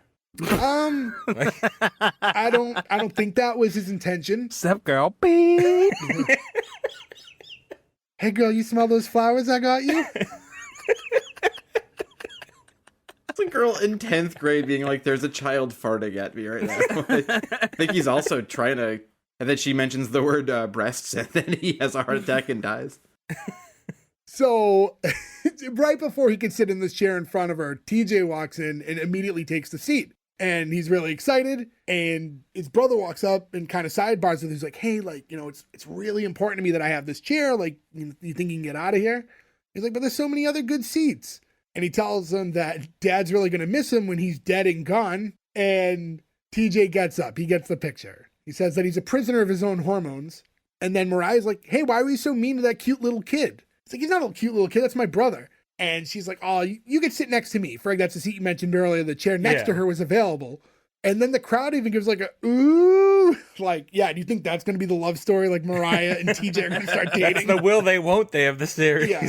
I don't think that was his intention. Sup, girl? Beep. Hey, girl, you smell those flowers I got you? It's a girl in 10th grade being like, there's a child farting at me right now. I think he's also trying to... And then she mentions the word breasts, and then he has a heart attack and dies. So, right before he can sit in this chair in front of her, TJ walks in and immediately takes the seat. And he's really excited. And his brother walks up and kind of sidebars with him. He's like, "Hey, like, it's really important to me that I have this chair. Like, you think you can get out of here?" He's like, "But there's so many other good seats." And he tells him that Dad's really going to miss him when he's dead and gone. And TJ gets up. He gets the picture. He says that he's a prisoner of his own hormones. And then Mariah's like, "Hey, why were you so mean to that cute little kid?" It's like, "He's not a cute little kid. That's my brother." And she's like, "Oh, you could sit next to me." Ferg, that's the seat you mentioned earlier. The chair next to her was available. And then the crowd even gives like a, ooh. Like, yeah, do you think that's going to be the love story? Like Mariah and TJ are going to start dating? That's the will they, won't they of the series. Yeah.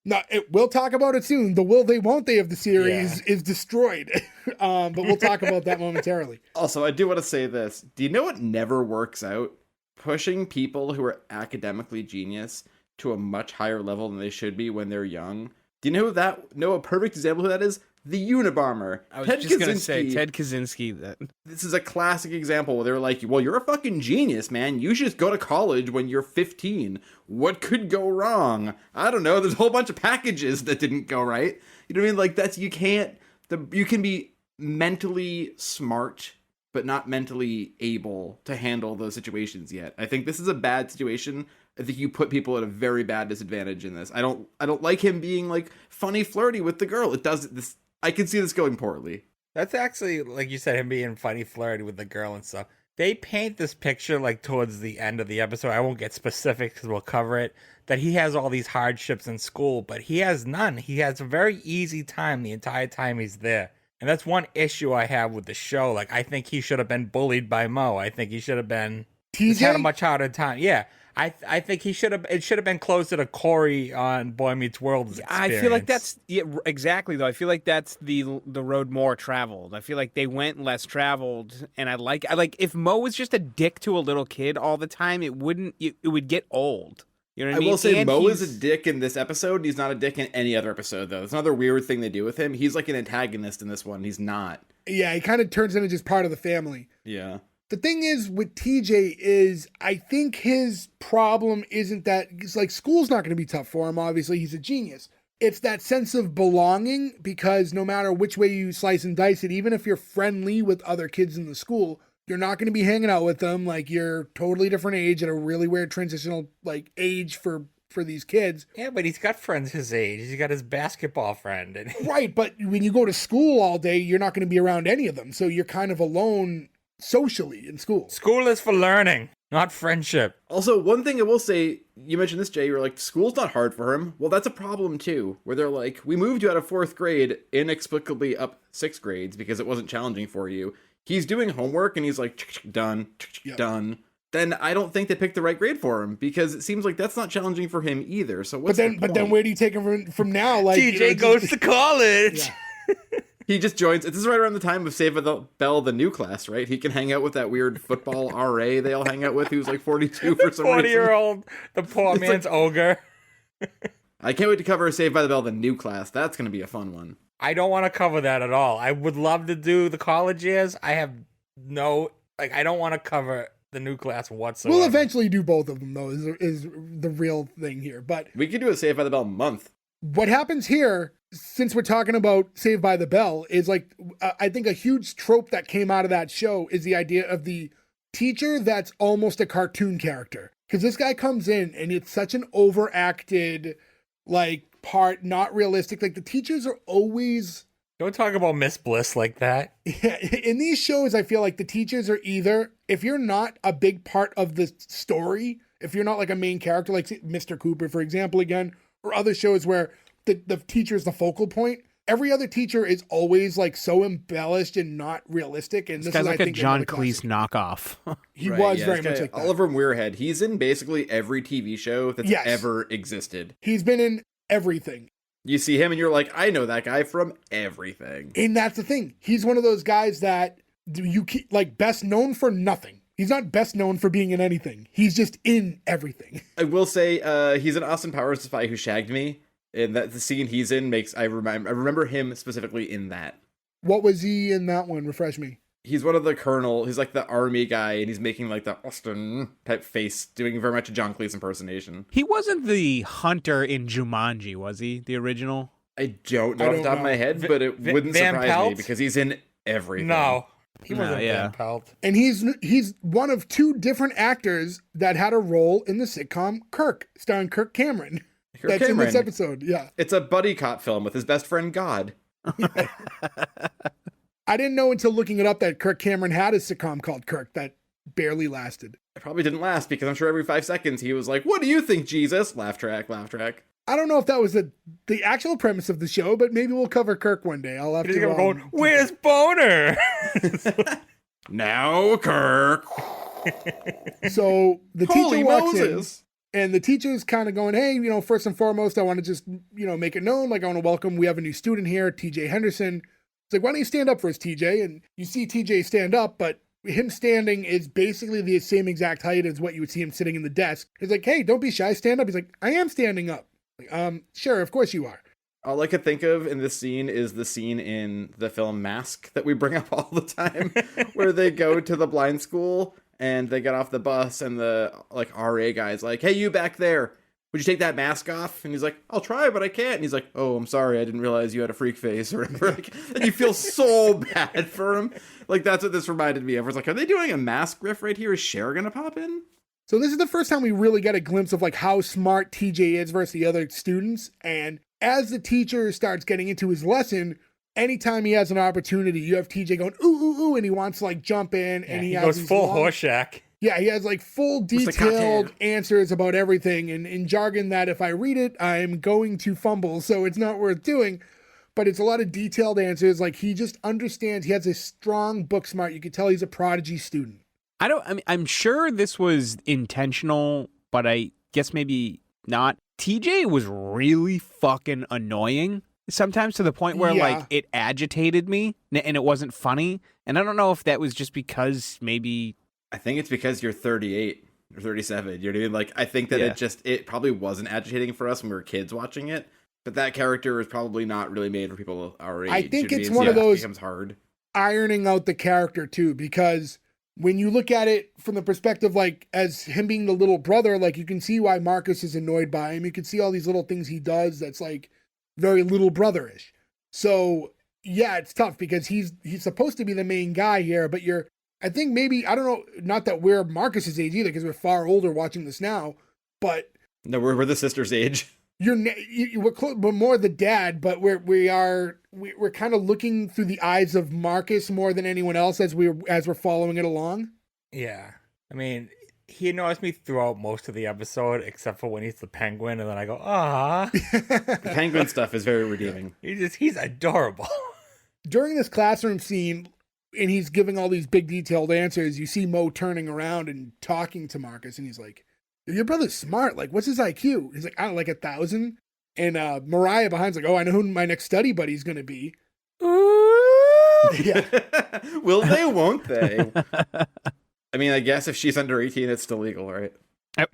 No, we'll talk about it soon. The will they, won't they of the series is destroyed. But we'll talk about that momentarily. Also, I do want to say this. Do you know what never works out? Pushing people who are academically genius to a much higher level than they should be when they're young. Do you know a perfect example of who that is? The Unabomber. I was Ted just going to Kaczynski. say, Ted Kaczynski. This is a classic example where they were like, well, you're a fucking genius, man. You should just go to college when you're 15. What could go wrong? I don't know. There's a whole bunch of packages that didn't go right. You know what I mean? Like, you can be mentally smart, but not mentally able to handle those situations yet. I think this is a bad situation. I think you put people at a very bad disadvantage in this. I don't like him being like funny, flirty with the girl. I can see this going poorly. That's actually, like you said, him being funny, flirty with the girl and stuff. They paint this picture like towards the end of the episode. I won't get specific because we'll cover it. That he has all these hardships in school, but he has none. He has a very easy time the entire time he's there. And that's one issue I have with the show. Like, I think he should have been bullied by Mo. I think he should have been... He's had a much harder time. Yeah. I think it should have been closer to Corey on Boy Meets World's experience. I feel like that's exactly though. I feel like that's the road more traveled. I feel like they went less traveled, and I like if Mo was just a dick to a little kid all the time, it would get old. You know what I mean? I will say and Mo is a dick in this episode. And he's not a dick in any other episode though. That's another weird thing they do with him. He's like an antagonist in this one. He's not. Yeah, he kind of turns into just part of the family. Yeah. The thing is with TJ is I think his problem isn't that it's like school's not going to be tough for him. Obviously, he's a genius. It's that sense of belonging because no matter which way you slice and dice it, even if you're friendly with other kids in the school, you're not going to be hanging out with them. Like you're totally different age at a really weird transitional like age for these kids. Yeah, but he's got friends his age. He's got his basketball friend. And Right, but when you go to school all day, you're not going to be around any of them. So you're kind of alone socially in school. School is for learning, not friendship. Also, one thing I will say, you mentioned this, Jay, you were like, school's not hard for him. Well, that's a problem too, where they're like, we moved you out of 4th grade inexplicably up 6 grades because it wasn't challenging for you. he's doing homework and he's like, done, done, then I don't think they picked the right grade for him, because it seems like that's not challenging for him either. So what's but then where do you take him from now? Like TJ goes to college. Yeah. He just joins. This is right around the time of Saved by the Bell, the new class, right? He can hang out with that weird football RA they all hang out with, who's like 42 for some reason. 40-year-old, the poor man's ogre. I can't wait to cover Saved by the Bell, the new class. That's going to be a fun one. I don't want to cover that at all. I would love to do the college years. I have I don't want to cover the new class whatsoever. We'll eventually do both of them, though, is the real thing here. But we could do a Saved by the Bell month. What happens here, since we're talking about Saved by the Bell, is like, I think a huge trope that came out of that show is the idea of the teacher that's almost a cartoon character. Because this guy comes in and it's such an overacted, like, part, not realistic. Like, the teachers are always... Don't talk about Miss Bliss like that. Yeah, in these shows, I feel like the teachers are either, if you're not a big part of the story, if you're not like a main character, like Mr. Cooper, for example, again, or other shows where the teacher is the focal point, every other teacher is always like so embellished and not realistic. And this guy's like a John Cleese knockoff. He was very much like that. Oliver Muirhead. He's in basically every TV show that's ever existed. He's been in everything. You see him and you're like, I know that guy from everything. And that's the thing. He's one of those guys that you keep, like, best known for nothing. He's not best known for being in anything. He's just in everything. I will say he's an Austin Powers Spy Who Shagged Me. And that the scene he's in makes I remember him specifically in that. What was he in that one? Refresh me. He's one of the colonel. He's like the army guy, and he's making like the Austin type face, doing very much a John Cleese impersonation. He wasn't the hunter in Jumanji, was he? The original? I don't know off the top of my head, but it wouldn't surprise me because he's in everything. No, he wasn't Van Pelt. And he's one of two different actors that had a role in the sitcom Kirk, starring Kirk Cameron. That's in this episode, yeah. It's a buddy cop film with his best friend God. I didn't know until looking it up that Kirk Cameron had a sitcom called Kirk that barely lasted. It probably didn't last because I'm sure every 5 seconds he was like, "What do you think, Jesus?" Laugh track, laugh track. I don't know if that was the actual premise of the show, but maybe we'll cover Kirk one day. I'll have to go. Going, where's Boner? Now Kirk. So the teacher walks Moses. in. And the teacher's kind of going, hey, first and foremost, I want to just, make it known. Like, I want to welcome, we have a new student here, TJ Henderson. It's like, why don't you stand up for us, TJ? And you see TJ stand up, but him standing is basically the same exact height as what you would see him sitting in the desk. He's like, hey, don't be shy, stand up. He's like, I am standing up. Like, sure, of course you are. All I could think of in this scene is the scene in the film Mask that we bring up all the time, where they go to the blind school and they get off the bus and the RA guy's like, hey, you back there, would you take that mask off? And he's like, I'll try, but I can't. And he's like, oh, I'm sorry, I didn't realize you had a freak face or whatever. And you feel so bad for him. Like, that's what this reminded me of. It's like, are they doing a Mask riff right here? Is Cher gonna pop in? So this is the first time we really get a glimpse of like how smart TJ is versus the other students. And as the teacher starts getting into his lesson, anytime he has an opportunity, you have TJ going, ooh, ooh, ooh, and he wants to like jump in and he goes full Horseshack. Yeah, he has like full detailed answers about everything. And in jargon that if I read it, I'm going to fumble. So it's not worth doing. But it's a lot of detailed answers. Like he just understands. He has a strong book smart. You can tell he's a prodigy student. I'm sure this was intentional, but I guess maybe not. TJ was really fucking annoying sometimes to the point where like it agitated me and it wasn't funny. And I don't know if that was just because maybe. I think it's because you're 38 or 37. You know what I mean? Like, I think that it probably wasn't agitating for us when we were kids watching it. But that character is probably not really made for people our age. I think it's one one of those becomes hard. Ironing out the character too, because when you look at it from the perspective, like as him being the little brother, like you can see why Marcus is annoyed by him. You can see all these little things he does that's like very little brotherish. So yeah, it's tough because he's supposed to be the main guy here, but I think maybe, I don't know, not that we're Marcus's age either because we're far older watching this now, but no, we're the sister's age. We're more the dad, but we're kind of looking through the eyes of Marcus more than anyone else as we're following it along. Yeah, I mean, he annoys me throughout most of the episode, except for when he's the penguin, and then I go, ah. The penguin stuff is very redeeming. He's adorable. During this classroom scene, and he's giving all these big detailed answers, you see Mo turning around and talking to Marcus, and he's like, your brother's smart. Like, what's his IQ? He's like, I don't know, like 1,000. And Mariah behind's like, oh, I know who my next study buddy's going to be. Yeah. Will they, won't they? I mean, I guess if she's under 18, it's still legal, right?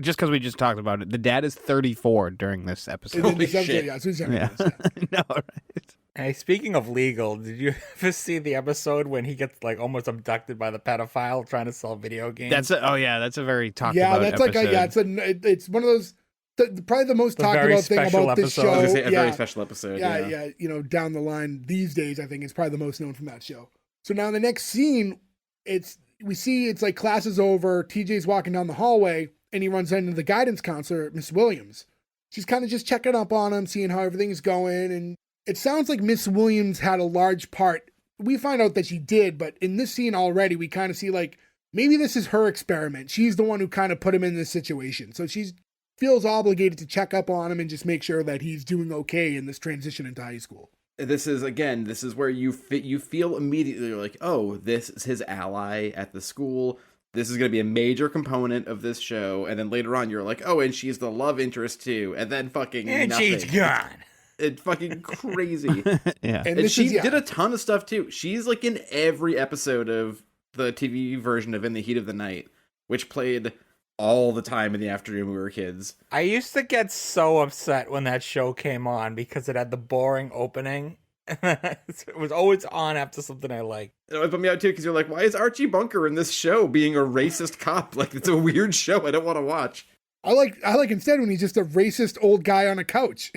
Just because we just talked about it. The dad is 34 during this episode. Holy shit. Yeah, so he's younger Yeah. than us, yeah. No, right. Hey, speaking of legal, did you ever see the episode when he gets like almost abducted by the pedophile trying to sell video games? That's a very talked Yeah, about that's episode. it's one of those, probably the most talked very about thing special about this episode. show. I was It's a yeah, very special episode. yeah, you know, down the line these days, I think it's probably the most known from that show. So now in the next scene, we see it's like class is over, TJ's walking down the hallway, and he runs into the guidance counselor, Miss Williams. She's kind of just checking up on him, seeing how everything's going, and it sounds like Miss Williams had a large part. We find out that she did, but in this scene already, we kind of see like, maybe this is her experiment. She's the one who kind of put him in this situation. So she feels obligated to check up on him and just make sure that he's doing okay in this transition into high school. This is where you feel immediately like, oh, this is his ally at the school. This is going to be a major component of this show. And then later on, you're like, oh, and she's the love interest too. And then fucking and nothing. she's gone. It's fucking crazy. Yeah. And she did a ton of stuff too. She's like in every episode of the TV version of In the Heat of the Night, which played all the time in the afternoon when we were kids. I used to get so upset when that show came on because it had the boring opening. It was always on after something I liked. It put me out too because you're like, why is Archie Bunker in this show being a racist cop? Like, it's a weird show I don't want to watch. I like instead when he's just a racist old guy on a couch.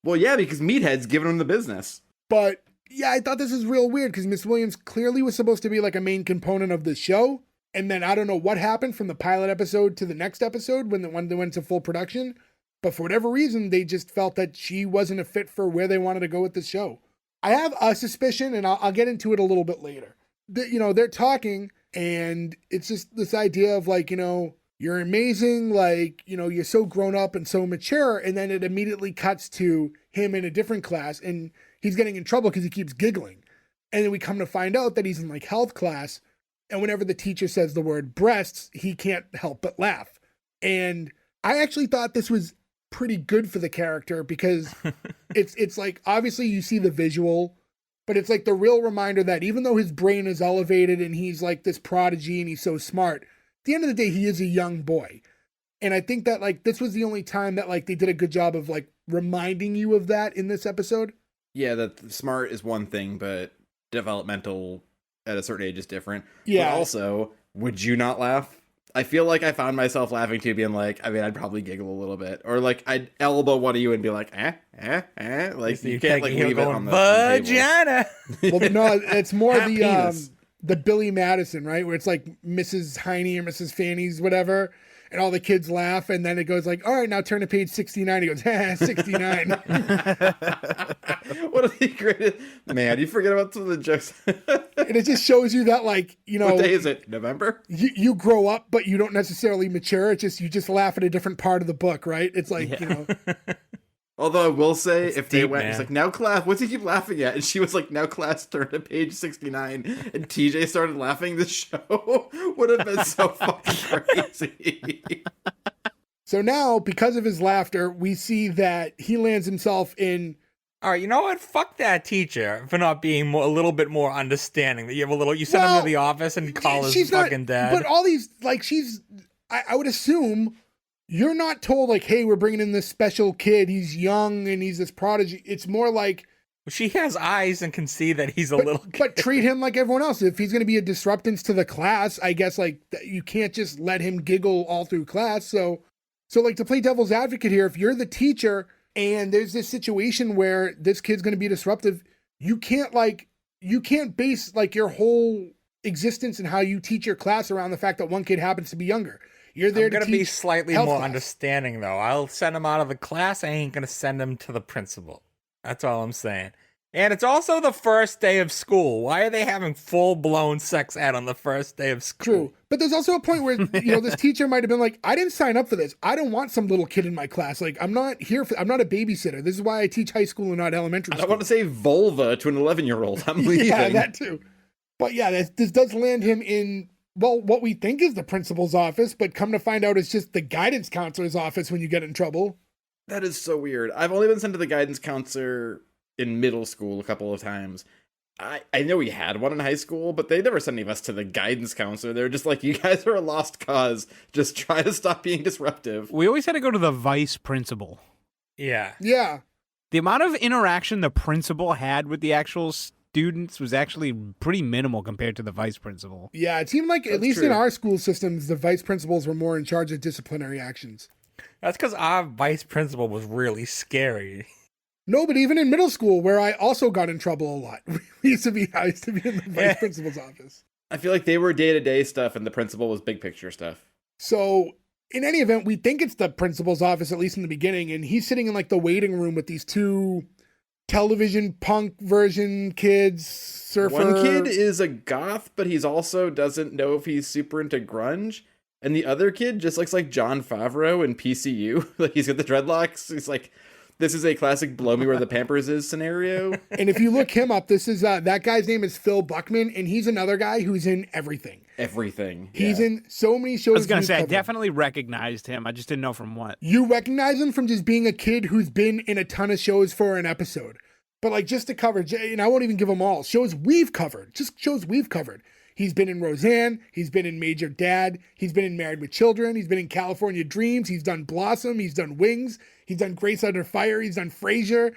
Well, yeah, because Meathead's giving him the business. But yeah, I thought this was real weird because Miss Williams clearly was supposed to be like a main component of the show. And then I don't know what happened from the pilot episode to the next episode when they went to full production. But for whatever reason, they just felt that she wasn't a fit for where they wanted to go with the show. I have a suspicion, and I'll get into it a little bit later. They're talking, and it's just this idea of like, you're amazing, like, you're so grown up and so mature, and then it immediately cuts to him in a different class, and he's getting in trouble because he keeps giggling. And then we come to find out that he's in like health class, and whenever the teacher says the word breasts, he can't help but laugh. And I actually thought this was pretty good for the character because it's like, obviously you see the visual, but it's like the real reminder that even though his brain is elevated and he's like this prodigy and he's so smart, at the end of the day, he is a young boy. And I think that like this was the only time that like they did a good job of like reminding you of that in this episode. Yeah, that smart is one thing, but developmental at a certain age is different. Yeah. But also, would you not laugh? I feel like I found myself laughing too, being like, I mean, I'd probably giggle a little bit. Or like, I'd elbow one of you and be like, Like, you can't like leave it on the vagina. Well, no, it's more Penis. the Billy Madison, right? Where it's like Mrs. Heine or Mrs. Fanny's, whatever. And all the kids laugh, and then it goes like, all right, now turn to page 69. He goes, 69. What are the greatest? Man, you forget about some of the jokes. And it just shows you that, like, What day is it? November? You grow up, but you don't necessarily mature. It's just, you just laugh at a different part of the book, right? It's like, Although I will say, if they deep, went, man. he's like, now class, what's he keep laughing at? And she was like, now class, turn to page 69. And TJ started laughing, the show would have been so fucking crazy. So now, because of his laughter, we see that he lands himself in. All right, you know what? Fuck that teacher for not being a little bit more understanding. That you have you send him to the office and call his fucking dad. But all these, like, I would assume you're not told, like, hey, we're bringing in this special kid. He's young and he's this prodigy. It's more like. She has eyes and can see that he's a little kid. But treat him like everyone else. If he's going to be a disruptance to the class, I guess, like, you can't just let him giggle all through class. So like, to play devil's advocate here, if you're the teacher and there's this situation where this kid's going to be disruptive, you can't base like your whole existence and how you teach your class around the fact that one kid happens to be younger. You're there to be slightly health more class. understanding, though. I'll send him out of the class. I ain't gonna send him to the principal. That's all I'm saying. And it's also the first day of school. Why are they having full-blown sex ed on the first day of school? True. But there's also a point where, this teacher might have been like, I didn't sign up for this. I don't want some little kid in my class. Like, I'm not a babysitter. This is why I teach high school and not elementary I school. don't want to say vulva to an 11-year-old. I'm leaving. Yeah, that too. But yeah, this does land him in, well, what we think is the principal's office, but come to find out it's just the guidance counselor's office when you get in trouble. That is so weird. I've only been sent to the guidance counselor in middle school a couple of times. I know we had one in high school, but they never sent any of us to the guidance counselor. They were just like, you guys are a lost cause. Just try to stop being disruptive. We always had to go to the vice principal. Yeah. Yeah. The amount of interaction the principal had with the actual students was actually pretty minimal compared to the vice principal. Yeah, it seemed like, at least in our school systems, the vice principals were more in charge of disciplinary actions. That's because our vice principal was really scary. No, but even in middle school, where I also got in trouble a lot, I used to be in the vice principal's office. I feel like they were day-to-day stuff and the principal was big picture stuff. So in any event, we think it's the principal's office, at least in the beginning, and he's sitting in like the waiting room with these two television punk version kids, surfer. One kid is a goth, but he's also doesn't know if he's super into grunge. And the other kid just looks like Jon Favreau in PCU. Like he's got the dreadlocks. He's like, this is a classic blow me where the Pampers is scenario. And if you look him up, this is that guy's name is Phil Buckman, and he's another guy who's in everything. Everything. He's in so many shows. I was going to say, I definitely recognized him. I just didn't know from what. You recognize him from just being a kid who's been in a ton of shows for an episode. But like just to cover, and I won't even give them all, shows we've covered. He's been in Roseanne. He's been in Major Dad. He's been in Married with Children. He's been in California Dreams. He's done Blossom. He's done Wings. He's done Grace Under Fire. He's done Frasier.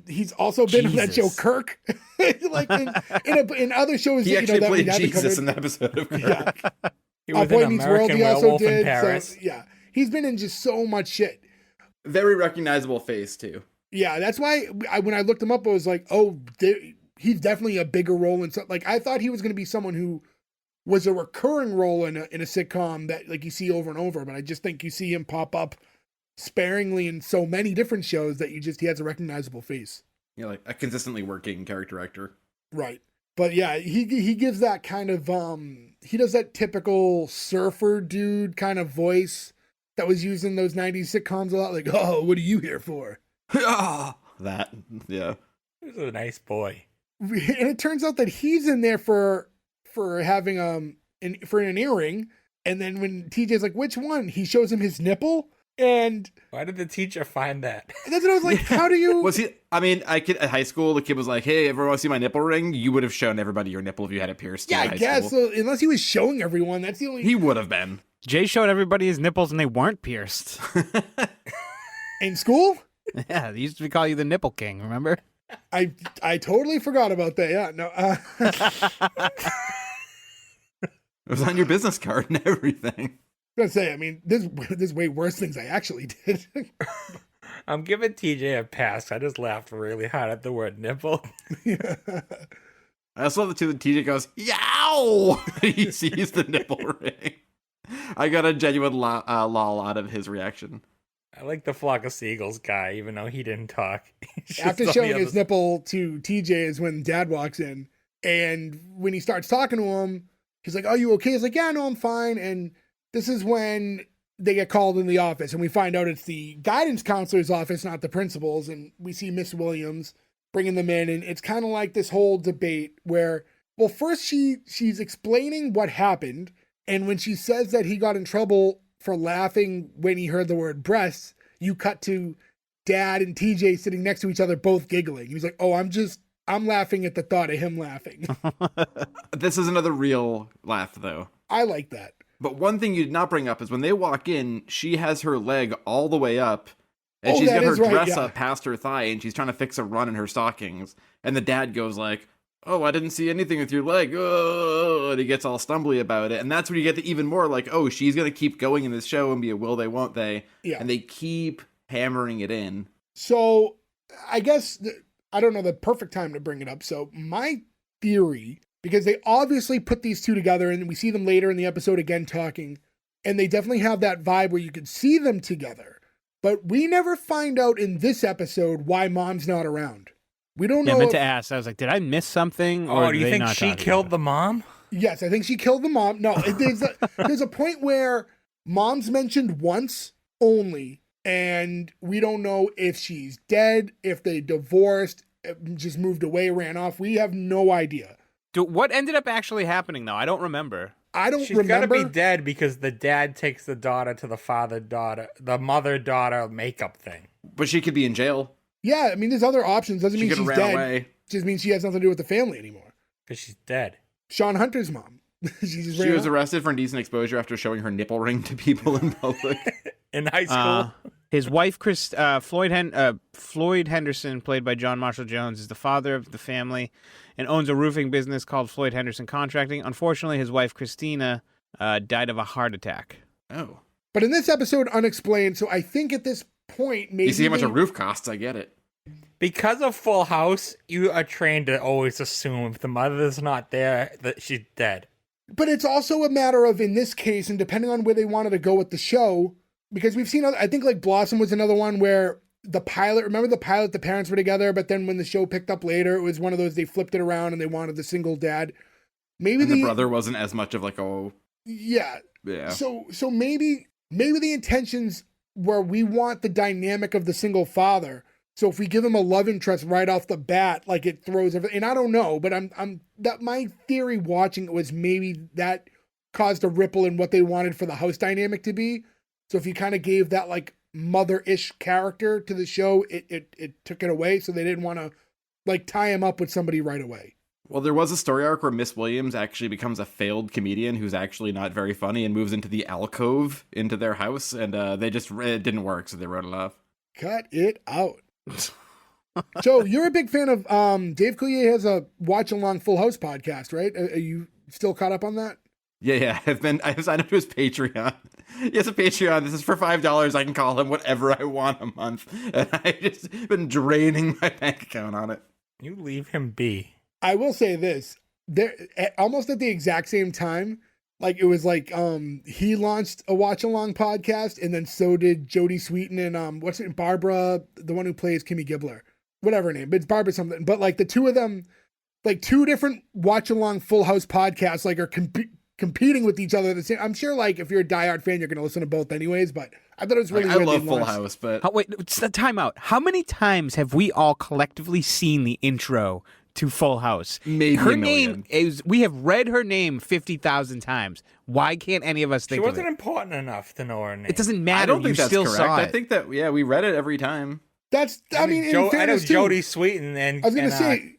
He's also been on that show Kirk. Like in other shows. He actually that played Jesus in the episode of Kirk. Yeah. He was Boy in Meets American World. He also Werewolf in did. Paris. So, yeah, he's been in just so much shit. Very recognizable face too. Yeah, that's why when I looked him up, I was like, oh, he's definitely a bigger role in something. Like I thought he was going to be someone who was a recurring role in a sitcom that like you see over and over. But I just think you see him pop up sparingly in so many different shows that he has a recognizable face. Yeah, like a consistently working character actor. Right. But yeah, he gives that kind of he does that typical surfer dude kind of voice that was used in those 90s sitcoms a lot. Like, oh, what are you here for? That, yeah. He was a nice boy. And it turns out that he's in there for having for an earring. And then when TJ's like, which one? He shows him his nipple. And why did the teacher find that? That's what I was like. How do you? Was he? I mean, at high school, the kid was like, "Hey, everyone want to see my nipple ring?" You would have shown everybody your nipple if you had it pierced. Yeah, I guess. So unless he was showing everyone, that's the only. He would have been. Jay showed everybody his nipples and they weren't pierced. In school? Yeah, they used to call you the nipple king. Remember? I totally forgot about that. Yeah, no. It was on your business card and everything. I was gonna say, I mean, there's way worse things I actually did. I'm giving TJ a pass. I just laughed really hard at the word nipple. Yeah. I also love the two that TJ goes, "Yow!" He sees the nipple ring. I got a genuine lol out of his reaction. I like the flock of seagulls guy, even though he didn't talk. After showing his nipple to TJ is when Dad walks in. And when he starts talking to him, he's like, "Are you okay?" He's like, "Yeah, no, I'm fine." And this is when they get called in the office, and we find out it's the guidance counselor's office, not the principal's. And we see Miss Williams bringing them in, and it's kind of like this whole debate where, well, first she's explaining what happened, and when she says that he got in trouble for laughing when he heard the word breasts, you cut to Dad and TJ sitting next to each other, both giggling. He was like, "Oh, I'm laughing at the thought of him laughing." This is another real laugh, though. I like that. But one thing you did not bring up is when they walk in, she has her leg all the way up, and Oh, she's that got her is right, dress yeah. up past her thigh, and she's trying to fix a run in her stockings. And the dad goes like, "Oh, I didn't see anything with your leg." Oh, and he gets all stumbly about it. And that's when you get the even more like, oh, she's going to keep going in this show and be a will they, won't they. Yeah. And they keep hammering it in. So I guess I don't know the perfect time to bring it up. So my theory, because they obviously put these two together and we see them later in the episode again talking, and they definitely have that vibe where you could see them together. But we never find out in this episode why Mom's not around. We don't know. I meant to ask. I was like, did I miss something? Or Do you think she killed the mom? Yes, I think she killed the mom. No, there's a point where Mom's mentioned once only, and we don't know if she's dead, if they divorced, just moved away, ran off. We have no idea. What ended up actually happening though? I don't remember. I don't She's remember. gotta be dead because the dad takes the daughter to the mother-daughter makeup thing. But she could be in jail. Yeah, I mean, there's other options. Doesn't She mean could have she's ran dead. away. Just means she has nothing to do with the family anymore. Because she's dead. Sean Hunter's mom. She was arrested for indecent exposure after showing her nipple ring to people in public. In high school. His wife, Floyd Henderson, played by John Marshall Jones, is the father of the family and owns a roofing business called Floyd Henderson Contracting. Unfortunately, his wife, Christina, died of a heart attack. Oh. But in this episode, unexplained. So I think at this point, maybe You see how much a roof costs, I get it. Because of Full House, you are trained to always assume if the mother's not there, that she's dead. But it's also a matter of, in this case, and depending on where they wanted to go with the show, because we've seen, I think like Blossom was another one where the pilot, remember the pilot, the parents were together, but then when the show picked up later, it was one of those, they flipped it around and they wanted the single dad. Maybe And the brother wasn't as much of like a... Yeah. Yeah. So maybe the intentions were we want the dynamic of the single father. So if we give him a love interest right off the bat, like it throws everything. And I don't know, but my theory watching it was maybe that caused a ripple in what they wanted for the house dynamic to be. So if you kind of gave that like mother-ish character to the show, it took it away. So they didn't want to like tie him up with somebody right away. Well, there was a story arc where Miss Williams actually becomes a failed comedian who's actually not very funny and moves into the alcove into their house. And it didn't work, so they wrote it off. Cut it out. So you're a big fan of Dave Coulier has a watch along Full House podcast, right? Are you still caught up on that? Yeah. I've signed up to his Patreon. He has a Patreon. This is for $5. I can call him whatever I want a month. And I've just been draining my bank account on it. You leave him be. I will say this. Almost at the exact same time, like it was like he launched a watch along podcast, and then so did Jodie Sweetin and Barbara, the one who plays Kimmy Gibbler, whatever her name, but it's Barbara something. But like the two of them, like two different watch along Full House podcasts, like are competing with each other. I'm sure, like if you're a diehard fan, you're going to listen to both anyways. But I thought it was really. I weird love they Full launched- House, but Wait, it's the timeout. How many times have we all collectively seen the intro to Full House? Maybe her a million. name is. We have read her name 50,000 times. Why can't any of us She think of wasn't it? important enough to know her name. It doesn't matter. I don't think you that's still correct. saw it. I think that we read it every time. That's. I mean, in I know fairness too, Jodie Sweetin and I was going to say.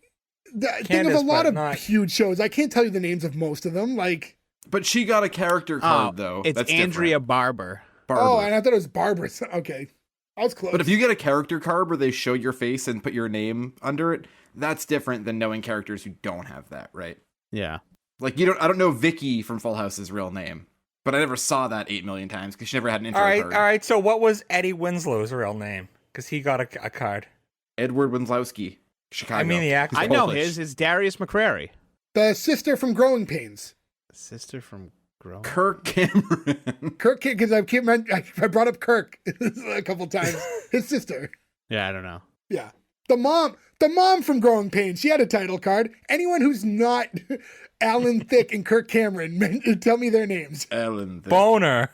Think of a Candace, lot but of not- huge shows. I can't tell you the names of most of them. Like. But she got a character card, though. It's That's Andrea different. Barber. Barbara. Oh, and I thought it was Barbara. Okay. I was close. But if you get a character card where they show your face and put your name under it, that's different than knowing characters who don't have that, right? Yeah. Like I don't know Vicky from Full House's real name, but I never saw that 8 million times because she never had an intro card. All right. So what was Eddie Winslow's real name? Because he got a card. Edward Winslowski, Chicago. I mean the actor. I know Polish. his is Darius McCrary. the sister from Growing Pains. Sister from Grow. Kirk Cameron. Kirk, because I brought up Kirk a couple times. His sister. Yeah, I don't know. Yeah. The mom from Growing Pains. She had a title card. Anyone who's not Alan Thicke and Kirk Cameron, tell me their names. Ellen. Boner.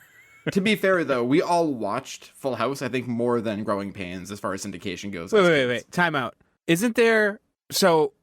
To be fair, though, we all watched Full House, I think, more than Growing Pains as far as syndication goes. Wait. Time out. Isn't there... So,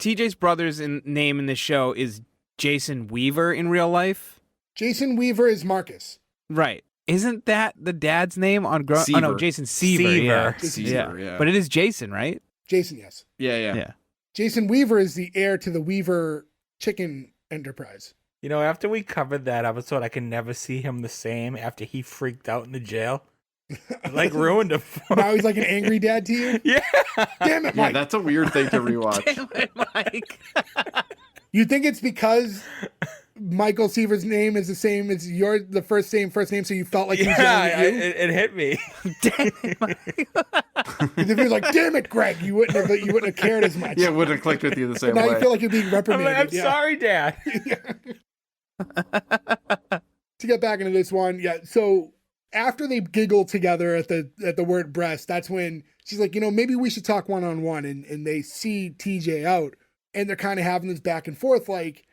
TJ's brother's name in the show is Jason Weaver in real life? Jason Weaver is Marcus. Right. Isn't that the dad's name on Oh, no, Seaver. Jason Seaver. Seaver, yeah. But it is Jason, right? Jason, yes. Yeah. Jason Weaver is the heir to the Weaver chicken enterprise. You know, after we covered that episode, I can never see him the same after he freaked out in the jail. It, like ruined him. Now he's like an angry dad to you? Yeah. Damn it, Yeah, Mike. that's a weird thing to rewatch. Damn it, Mike. You think it's because Michael Seaver's name is the same as the first name, so you felt like he was yelling at you? It hit me. Damn it, Mike. If he was like, "Damn it, Greg," you wouldn't have cared as much. Yeah, it wouldn't have clicked with you the same Now way. you feel like you're being I'm reprimanded. like, I'm yeah. sorry, Dad. To get back into this one, yeah. So after they giggle together at the word breast, that's when she's like, maybe we should talk one-on-one, and they see TJ out, and they're kind of having this back and forth, like,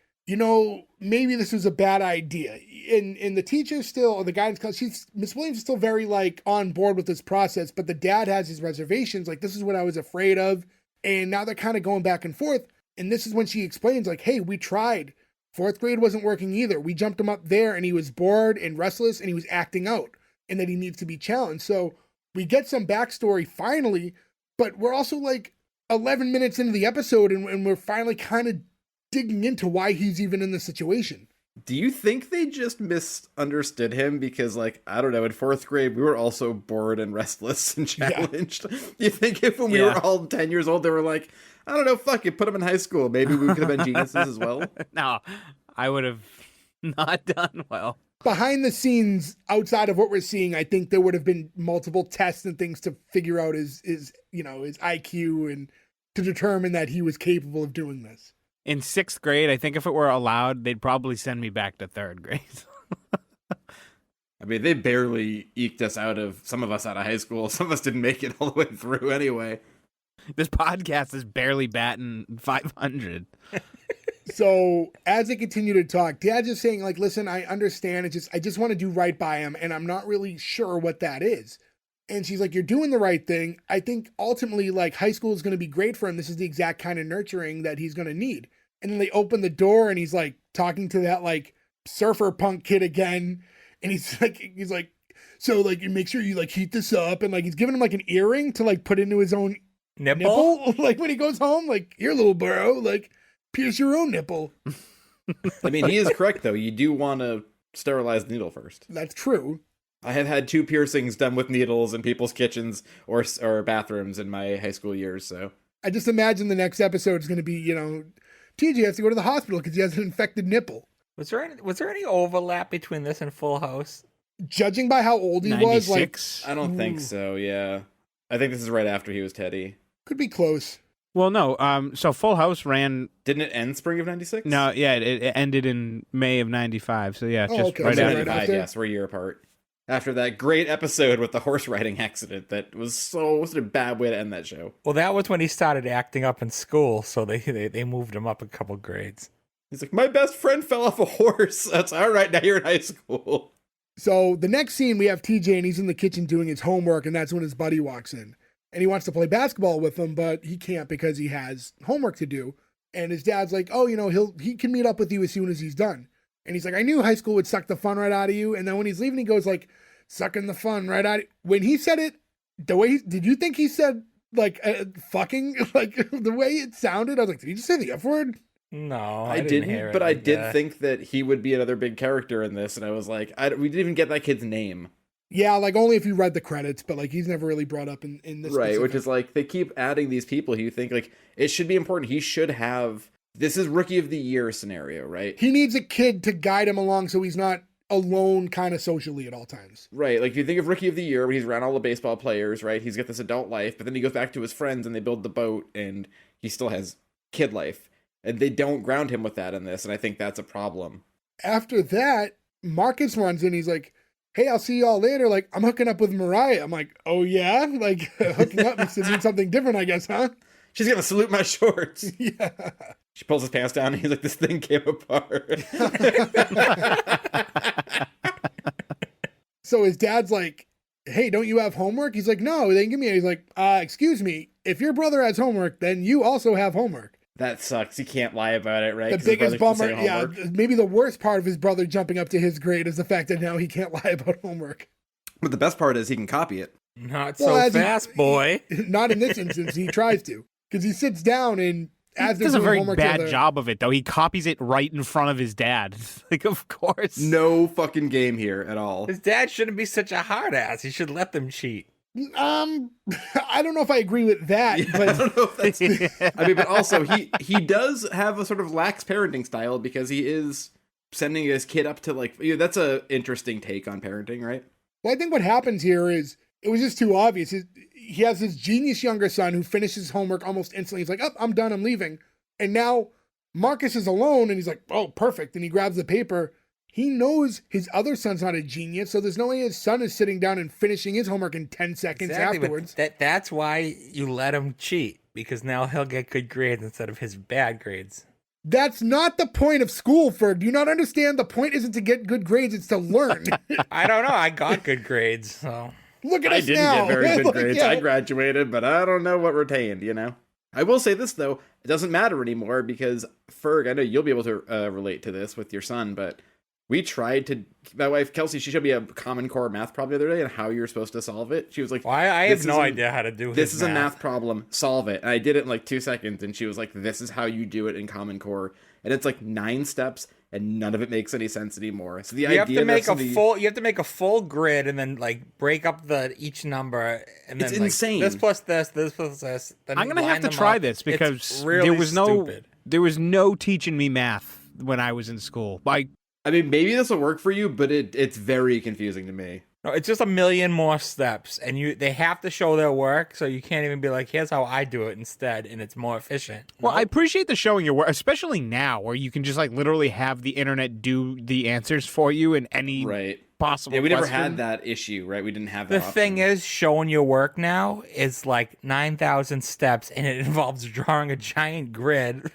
maybe this was a bad idea. And the teacher still, or the guidance counselor, Miss Williams is still very like on board with this process, but the dad has his reservations, like, this is what I was afraid of. And now they're kind of going back and forth. And this is when she explains, like, hey, we tried. 4th grade wasn't working either. We jumped him up there and he was bored and restless and he was acting out and that he needs to be challenged. So we get some backstory finally, but we're also like 11 minutes into the episode and we're finally kind of digging into why he's even in this situation. Do you think they just misunderstood him? Because, like, I don't know, in 4th grade, we were also bored and restless and challenged. Yeah. You think if when we were all 10 years old, they were like, I don't know, fuck it, put him in high school. Maybe we could have been geniuses as well? No, I would have not done well. Behind the scenes, outside of what we're seeing, I think there would have been multiple tests and things to figure out his IQ and to determine that he was capable of doing this. In 6th grade, I think if it were allowed, they'd probably send me back to 3rd grade. I mean, they barely eked us out of, some of us out of high school. Some of us didn't make it all the way through anyway. This podcast is barely batting 500. So as they continue to talk, Dad's just saying, like, listen, I understand. I just want to do right by him, and I'm not really sure what that is. And she's like, you're doing the right thing. I think ultimately, like, high school is going to be great for him. This is the exact kind of nurturing that he's going to need. And then they open the door and he's like talking to that like surfer punk kid again. And he's like, so like, you make sure you like heat this up. And like, he's giving him like an earring to like put into his own nipple. Like when he goes home, like, here, little bro, like pierce your own nipple. I mean, he is correct though. You do want to sterilize the needle first. That's true. I have had 2 piercings done with needles in people's kitchens or bathrooms in my high school years. So I just imagine the next episode is going to be, TJ has to go to the hospital because he has an infected nipple. Was there any overlap between this and Full House? Judging by how old he 96? was, like, I don't think so. Yeah, I think this is right after he was Teddy. Could be close. Well, no. So Full House ran. Didn't it end spring of '96? No, yeah, it ended in May of '95. So yeah, just okay. right So after. right after? Yes, we're a year apart. After that great episode with the horse riding accident, that was such a bad way to end that show. Well, that was when he started acting up in school, so they moved him up a couple grades. He's like, my best friend fell off a horse. That's all right. Now you're in high school. So the next scene, we have TJ and he's in the kitchen doing his homework, and that's when his buddy walks in. And he wants to play basketball with him, but he can't because he has homework to do. And his dad's like, oh, he can meet up with you as soon as he's done. And he's like, I knew high school would suck the fun right out of you. And then when he's leaving, he goes like, sucking the fun right out of you. When he said it, did you think he said like fucking, like the way it sounded? I was like, did he just say the F word? No, I didn't hear it but like I did that. think that he would be another big character in this. And I was like, we didn't even get that kid's name. Yeah, like only if you read the credits, but like he's never really brought up in this. Right, specific. which is like, they keep adding these people who you think like, it should be important. He should have, this is Rookie of the Year scenario, right? He needs a kid to guide him along so he's not alone kind of socially at all times. Right, like if you think of Rookie of the Year, when he's around all the baseball players, right? He's got this adult life, but then he goes back to his friends and they build the boat and he still has kid life. And they don't ground him with that in this, and I think that's a problem. After that, Marcus runs in. He's like, hey, I'll see y'all later. Like, I'm hooking up with Mariah. I'm like, oh yeah? Like, hooking up means to do something different, I guess, huh? She's gonna salute my shorts. Yeah. She pulls his pants down and he's like, this thing came apart. So his dad's like, hey, don't you have homework? He's like, no, they didn't give me it. He's like, excuse me, if your brother has homework, then you also have homework. That sucks. He can't lie about it, right? The 'Cause his biggest brother can bummer, say yeah, homework. maybe the worst part of his brother jumping up to his grade is the fact that now he can't lie about homework. But the best part is he can copy it. Not Well, so as he- fast, boy. Not in this instance, he tries to. Because he sits down and as He they're does a doing very homework bad together- job of it, though. He copies it right in front of his dad. Like, of course. No fucking game here at all. His dad shouldn't be such a hard ass. He should let them cheat. I don't know if I agree with that, Yeah, I but don't know if that's... I mean, but also, he does have a sort of lax parenting style because he is sending his kid up to, like... that's a interesting take on parenting, right? well, I think what happens here is it was just too obvious. He has this genius younger son who finishes homework almost instantly. He's like, oh, I'm done, I'm leaving. And now Marcus is alone and he's like, oh, perfect. And he grabs the paper. He knows his other son's not a genius, so there's no way his son is sitting down and finishing his homework in 10 seconds Exactly, but afterwards. that's why you let him cheat, because now he'll get good grades instead of his bad grades. That's not the point of school, Ferg. Do you not understand? The point isn't to get good grades, it's to learn. I don't know. I got good grades, so. Look at I us didn't now. get very good Like, grades. yeah. I graduated, but I don't know what retained, you know? I will say this, though. It doesn't matter anymore because, Ferg, I know you'll be able to relate to this with your son, but we tried to... My wife, Kelsey, she showed me a Common Core math problem the other day and how you're supposed to solve it. She was like... Well, I have no idea how to do this. This is math. a math problem. Solve it. And I did it in like 2 seconds, and she was like, this is how you do it in Common Core. And it's like 9 steps, and none of it makes any sense anymore. So you have to make a full grid and then like break up each number and then it's like, insane. This plus this plus this. Then I'm gonna have to line them try up. this because It's really stupid. there was no teaching me math when I was in school. Like, I mean, maybe this will work for you, but it's very confusing to me. No, it's just a million more steps, and they have to show their work, so you can't even be like, here's how I do it instead, and it's more efficient. well, I appreciate the showing your work, especially now where you can just like literally have the internet do the answers for you in any possible. Yeah, we never question. had that issue, right? We didn't have that. The thing is, showing your work now is like 9,000 steps, and it involves drawing a giant grid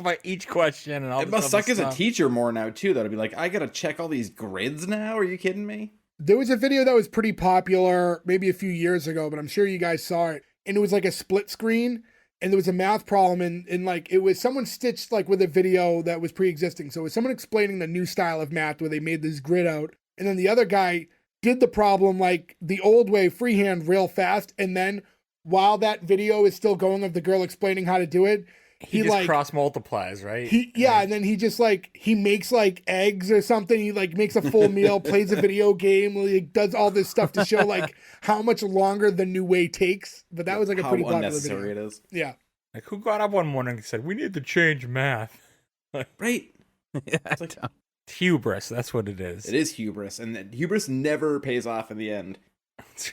by each question and all. It must suck as a teacher more now too, though, to be like, I gotta check all these grids now. Are you kidding me? There was a video that was pretty popular maybe a few years ago, but I'm sure you guys saw it. And it was like a split screen, and there was a math problem, and like it was someone stitched like with a video that was pre-existing. So it was someone explaining the new style of math where they made this grid out, and then the other guy did the problem like the old way, freehand, real fast, and then while that video is still going of the girl explaining how to do it, he just like cross multiplies, right? And then he just like he makes like eggs or something. He like makes a full meal, plays a video game, like does all this stuff to show like how much longer the new way takes. But that was like a pretty popular video. It is. Yeah. Like who got up one morning and said we need to change math? Right. It's like hubris. That's what it is. It is hubris, and hubris never pays off in the end.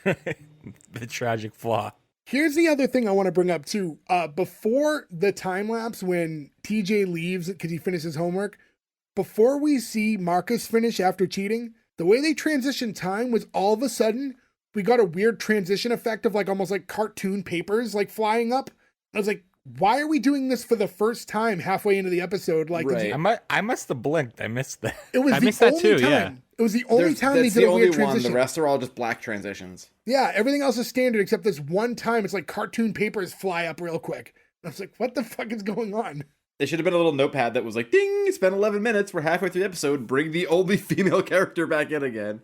The tragic flaw. Here's the other thing I want to bring up too. Before the time lapse when TJ leaves because he finishes homework, before we see Marcus finish after cheating, the way they transitioned time was all of a sudden we got a weird transition effect of like almost like cartoon papers like flying up. I was like, why are we doing this for the first time halfway into the episode? Like, right. I must have blinked. I missed that. It was I the missed that only too, time. yeah. It was the only time they That's did the a only weird one. transition. The rest are all just black transitions. Yeah, everything else is standard except this one time it's like cartoon papers fly up real quick. And I was like, what the fuck is going on? There should have been a little notepad that was like, ding, it's been 11 minutes. We're halfway through the episode. Bring the only female character back in again.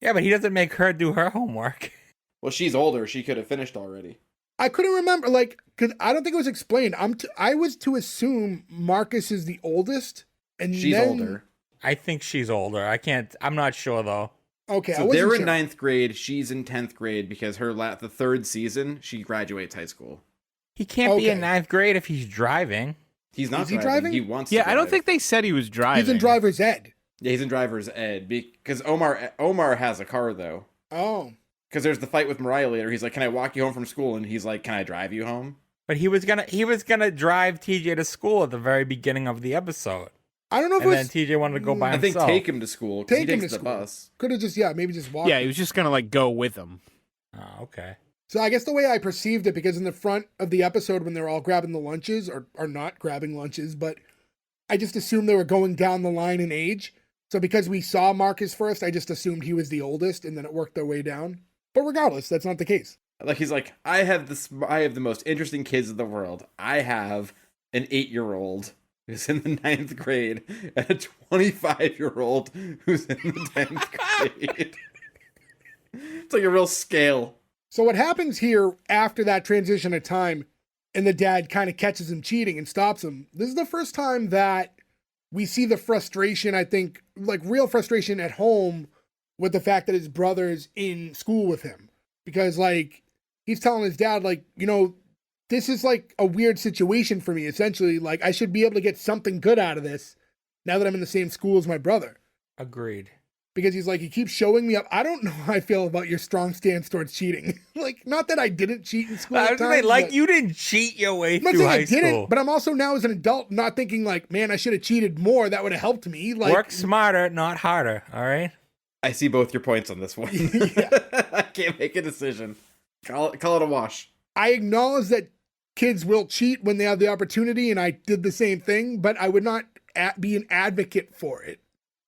Yeah, but he doesn't make her do her homework. Well, she's older. She could have finished already. I couldn't remember, like, because I don't think it was explained. I was to assume Marcus is the oldest, and She's then... older. I think she's older. I'm not sure though. Okay, So they're in 9th grade. She's in 10th grade because the 3rd season, she graduates high school. He can't be in 9th grade if he's driving. He's not Is he driving. driving? He wants to yeah, I don't drive. think they said he was driving. He's in driver's ed. Yeah, he's in driver's ed because Omar has a car though. Oh. Because there's the fight with Mariah later. He's like, "Can I walk you home from school?" And he's like, "Can I drive you home?" But he was gonna drive TJ to school at the very beginning of the episode. I don't know if And it then was... TJ wanted to go by I think himself. take him to school. 'Cause Take he him takes to the school. bus. Could have just, maybe just walked. Yeah, he was just gonna like go with him. Oh, okay. So I guess the way I perceived it, because in the front of the episode when they're all grabbing the lunches, or not grabbing lunches, but I just assumed they were going down the line in age. So because we saw Marcus first, I just assumed he was the oldest, and then it worked their way down. But regardless, that's not the case. Like he's like, I have the most interesting kids in the world. I have an 8-year-old who's in the 9th grade and a 25-year-old who's in the 10th grade. It's like a real scale. So what happens here after that transition of time and the dad kind of catches him cheating and stops him, this is the first time that we see the frustration, I think, like real frustration at home with the fact that his brother's in school with him. Because like, he's telling his dad, like, this is like a weird situation for me, essentially. Like, I should be able to get something good out of this now that I'm in the same school as my brother. Agreed. Because he's like, he keeps showing me up. I don't know how I feel about your strong stance towards cheating. Like, not that I didn't cheat in school. I was times, like, but... you didn't cheat your way I'm not through saying high I didn't, school. but I'm also now as an adult not thinking like, man, I should have cheated more. That would have helped me. Like, work smarter, not harder. All right. I see both your points on this one. I can't make a decision. Call it a wash. I acknowledge that kids will cheat when they have the opportunity, and I did the same thing, but I would not be an advocate for it.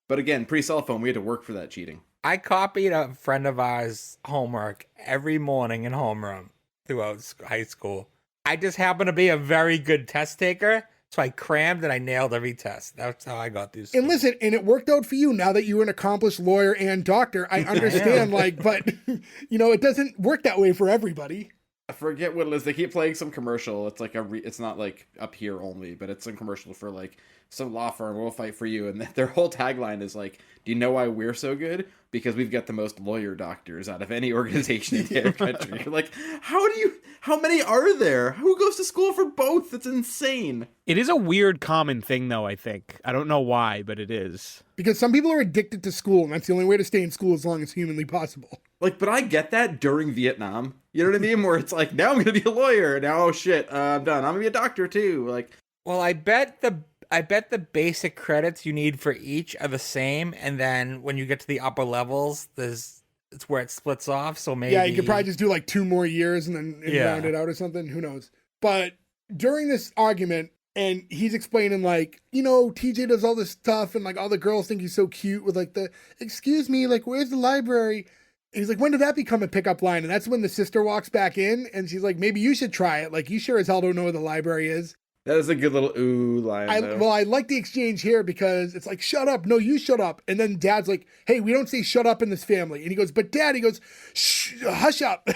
But again, pre-cell phone, we had to work for that cheating. I copied a friend of ours' homework every morning in homeroom throughout high school. I just happen to be a very good test taker. So I crammed and I nailed every test. That's how I got these. And listen, and it worked out for you now that you're an accomplished lawyer and doctor. I understand, but it doesn't work that way for everybody. I forget what it is. They keep playing some commercial. It's like it's not like up here only, but it's some commercial for like some law firm will fight for you. And their whole tagline is like, do you know why we're so good? Because we've got the most lawyer doctors out of any organization in the country. You're like, how many are there? Who goes to school for both? That's insane. It is a weird common thing, though, I think. I don't know why, but it is. Because some people are addicted to school, and that's the only way to stay in school as long as humanly possible. Like, but I get that during Vietnam. You know what I mean? Where it's like, now I'm going to be a lawyer. Now, oh shit, I'm done. I'm going to be a doctor too. Like, well, I bet the basic credits you need for each are the same, and then when you get to the upper levels, it's where it splits off. So maybe you could probably just do like 2 more years and then round it out or something. Who knows? But during this argument, and he's explaining like, TJ does all this stuff, and like all the girls think he's so cute with like excuse me, like where's the library? And he's like, when did that become a pickup line? And that's when the sister walks back in, and she's like, maybe you should try it. Like, you sure as hell don't know where the library is. that is a good little ooh line. I like the exchange here because it's like, shut up. No, you shut up. And then Dad's like, hey, we don't say shut up in this family. And he goes, but Dad, he goes, shh, hush up.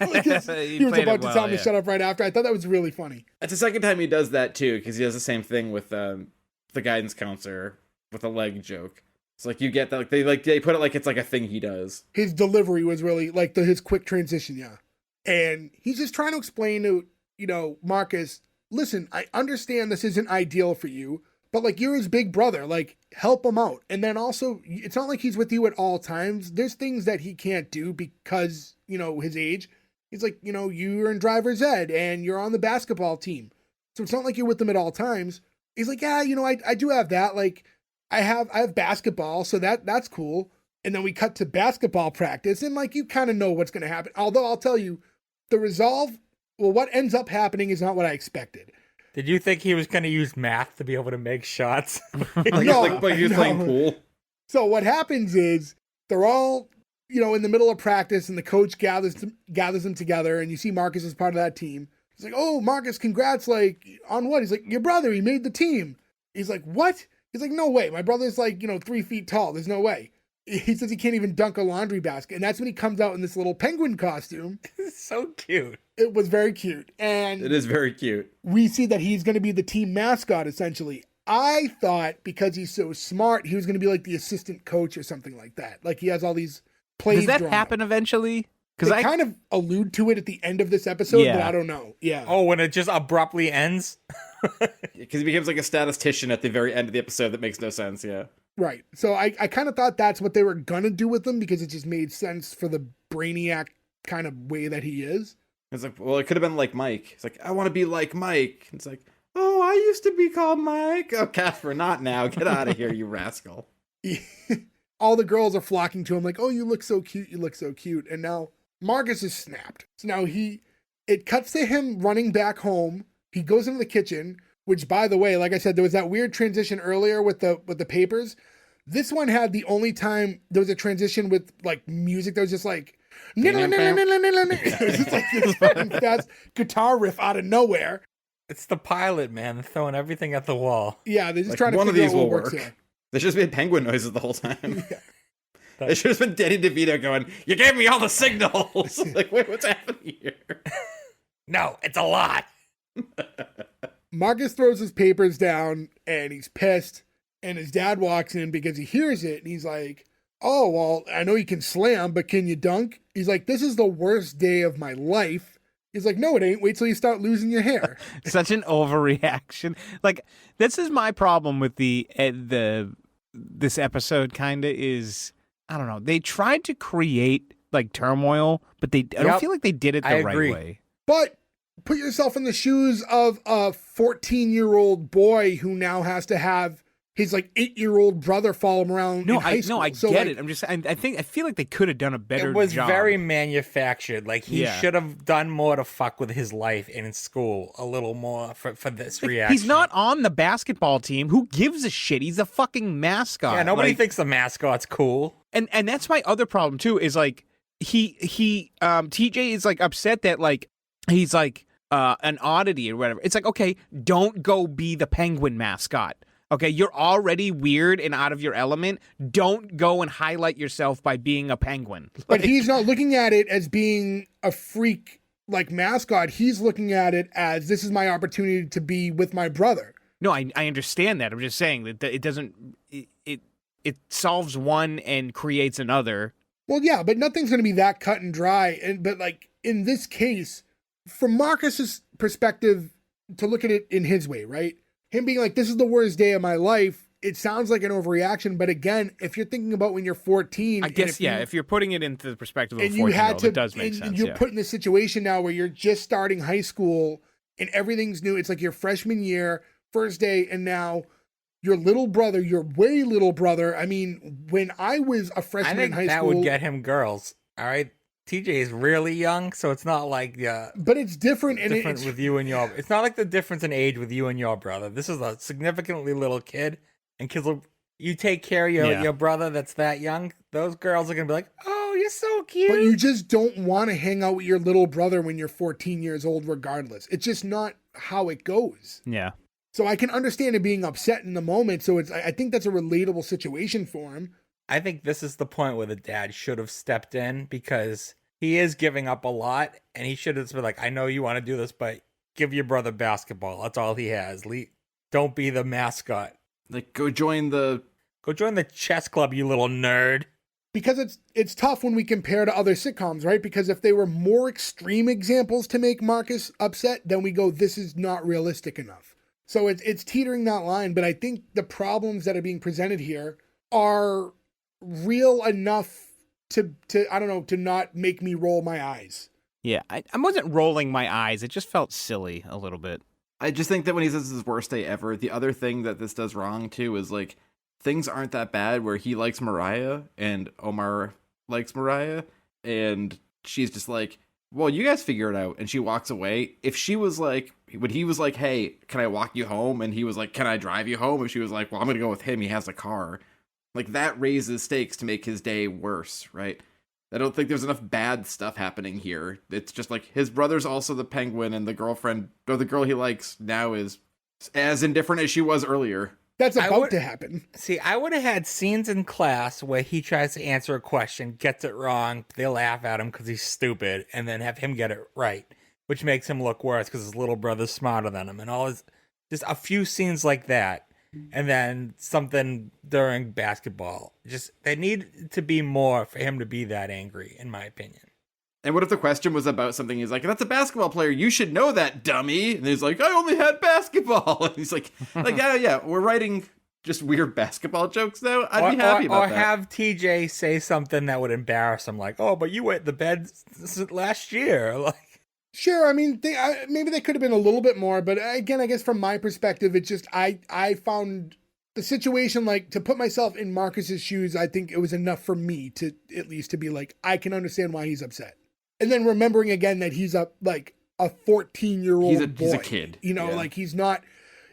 Like he was about to tell him to shut up right after. I thought that was really funny. That's the second time he does that too, because he does the same thing with the guidance counselor with a leg joke. It's like you get that, they put it like it's like a thing he does. His delivery was really like his quick transition, yeah. And he's just trying to explain to, Marcus, listen, I understand this isn't ideal for you, but like you're his big brother, like help him out. And then also, it's not like he's with you at all times. There's things that he can't do because, his age. He's like, you're in driver's ed and you're on the basketball team. So it's not like you're with them at all times. He's like, yeah, I do have that. Like I have basketball, so that's cool. And then we cut to basketball practice, and like you kind of know what's going to happen. Although I'll tell you, what ends up happening is not what I expected. Did you think he was going to use math to be able to make shots? Like he was playing pool. So what happens is they're all, in the middle of practice, and the coach gathers them together, and you see Marcus as part of that team. He's like, oh, Marcus, congrats, like, on what? He's like, your brother, he made the team. He's like, what? He's like, no way. My brother's like, 3 feet tall. There's no way. He says he can't even dunk a laundry basket. And that's when he comes out in this little penguin costume. It's so cute. It was very cute. And it is very cute. We see that he's going to be the team mascot, essentially. I thought because he's so smart, he was going to be like the assistant coach or something like that. Like he has all these plays. Does that happen eventually? Because I kind of allude to it at the end of this episode, but I don't know. Yeah. Oh, when it just abruptly ends? Because he becomes like a statistician at the very end of the episode that makes no sense, yeah. Right. So I kind of thought that's what they were going to do with him because it just made sense for the brainiac kind of way that he is. It's like, well, it could have been like Mike. It's like, I want to be like Mike. It's like, oh, I used to be called Mike. Oh, Casper, not now. Get out of here, you rascal. All the girls are flocking to him like, oh, you look so cute. You look so cute. And now Marcus is snapped. So now it cuts to him running back home. He goes into the kitchen, which, by the way, like I said, there was that weird transition earlier with the papers. This one had the only time there was a transition with like music that was just like, it was just like this fucking fast guitar riff out of nowhere. It's the pilot, man. They're throwing everything at the wall. Yeah, they're just like, trying to one figure of these out what will works work. here. They should have made penguin noises the whole time. Yeah. It should have been Danny DeVito going, you gave me all the signals. Like, wait, what's happening here? No, it's a lot. Marcus throws his papers down and he's pissed. And his dad walks in because he hears it. And he's like, oh, well, I know you can slam, but can you dunk? He's like, this is the worst day of my life. He's like, no, it ain't. Wait till you start losing your hair. Such an overreaction. Like, this is my problem with this episode kind of is, I don't know. They tried to create like turmoil, but I don't feel like they did it the right way. But put yourself in the shoes of a 14-year-old boy who now has to have his like 8-year-old brother follow him around. I get it. I'm just, I feel like they could have done a better job. It was very manufactured. Like he should have done more to fuck with his life in school a little more for this reaction. He's not on the basketball team. Who gives a shit? He's a fucking mascot. Yeah, nobody thinks the mascot's cool. And that's my other problem too. Is like TJ is like upset that like he's like, an oddity or whatever. It's like, okay, don't go be the penguin mascot. Okay, you're already weird and out of your element. Don't go and highlight yourself by being a penguin. But he's not looking at it as being a freak like mascot. He's looking at it as, this is my opportunity to be with my brother. No, I understand that. I'm just saying that it doesn't. It solves one and creates another. Well, yeah, but nothing's going to be that cut and dry. But like in this case, from Marcus's perspective, to look at it in his way, right? Him being like, this is the worst day of my life. It sounds like an overreaction, but again, if you're thinking about when you're 14, I guess, if you're putting it into the perspective of a and 14-year-old, it does make sense. And you're put in this situation now where you're just starting high school and everything's new. It's like your freshman year, first day, and now your little brother, your way little brother. I mean, when I was a freshman in high school, that would get him girls. All right. TJ is really young, so it's not like but it's different, and it's with you and your. It's not like the difference in age with you and your brother. This is a significantly little kid, and kids will. You take care of your brother that's that young. Those girls are gonna be like, "Oh, you're so cute." But you just don't want to hang out with your little brother when you're 14 years old, regardless. It's just not how it goes. Yeah. So I can understand it being upset in the moment. So I think that's a relatable situation for him. I think this is the point where the dad should have stepped in, because he is giving up a lot, and he should have been like, I know you want to do this, but give your brother basketball. That's all he has. Don't be the mascot. Like, go join the chess club, you little nerd. Because it's tough when we compare to other sitcoms, right? Because if they were more extreme examples to make Marcus upset, then we go, this is not realistic enough. So it's teetering that line. But I think the problems that are being presented here are real enough to I don't know, to not make me roll my eyes. Yeah, I wasn't rolling my eyes. It just felt silly a little bit. I just think that when he says his worst day ever, the other thing that this does wrong too is like, things aren't that bad where he likes Mariah and Omar likes Mariah, and she's just like, well, you guys figure it out, and she walks away. If she was like, when he was like, hey, can I walk you home? And he was like, can I drive you home? If she was like, well, I'm gonna go with him, he has a car. Like, that raises stakes to make his day worse, right? I don't think there's enough bad stuff happening here. It's just like, his brother's also the penguin, and the girlfriend, or the girl he likes now, is as indifferent as she was earlier. That's about to happen. See, I would have had scenes in class where he tries to answer a question, gets it wrong, they laugh at him because he's stupid, and then have him get it right, which makes him look worse because his little brother's smarter than him, and all his, just a few scenes like that. And then something during basketball. Just, there need to be more for him to be that angry, in my opinion. And what if the question was about something? He's like, that's a basketball player. You should know that, dummy. And he's like, I only had basketball. And he's like, yeah, we're writing just weird basketball jokes now. I'd be happy about that. Or have TJ say something that would embarrass him, like, oh, but you wet the bed last year. Like, sure, I mean, maybe they could have been a little bit more, but again, I guess from my perspective, it's just I found the situation, like, to put myself in Marcus's shoes, I think it was enough for me to at least to be like, I can understand why he's upset. And then remembering again that he's a 14-year-old boy. He's a kid. You know, like, he's not,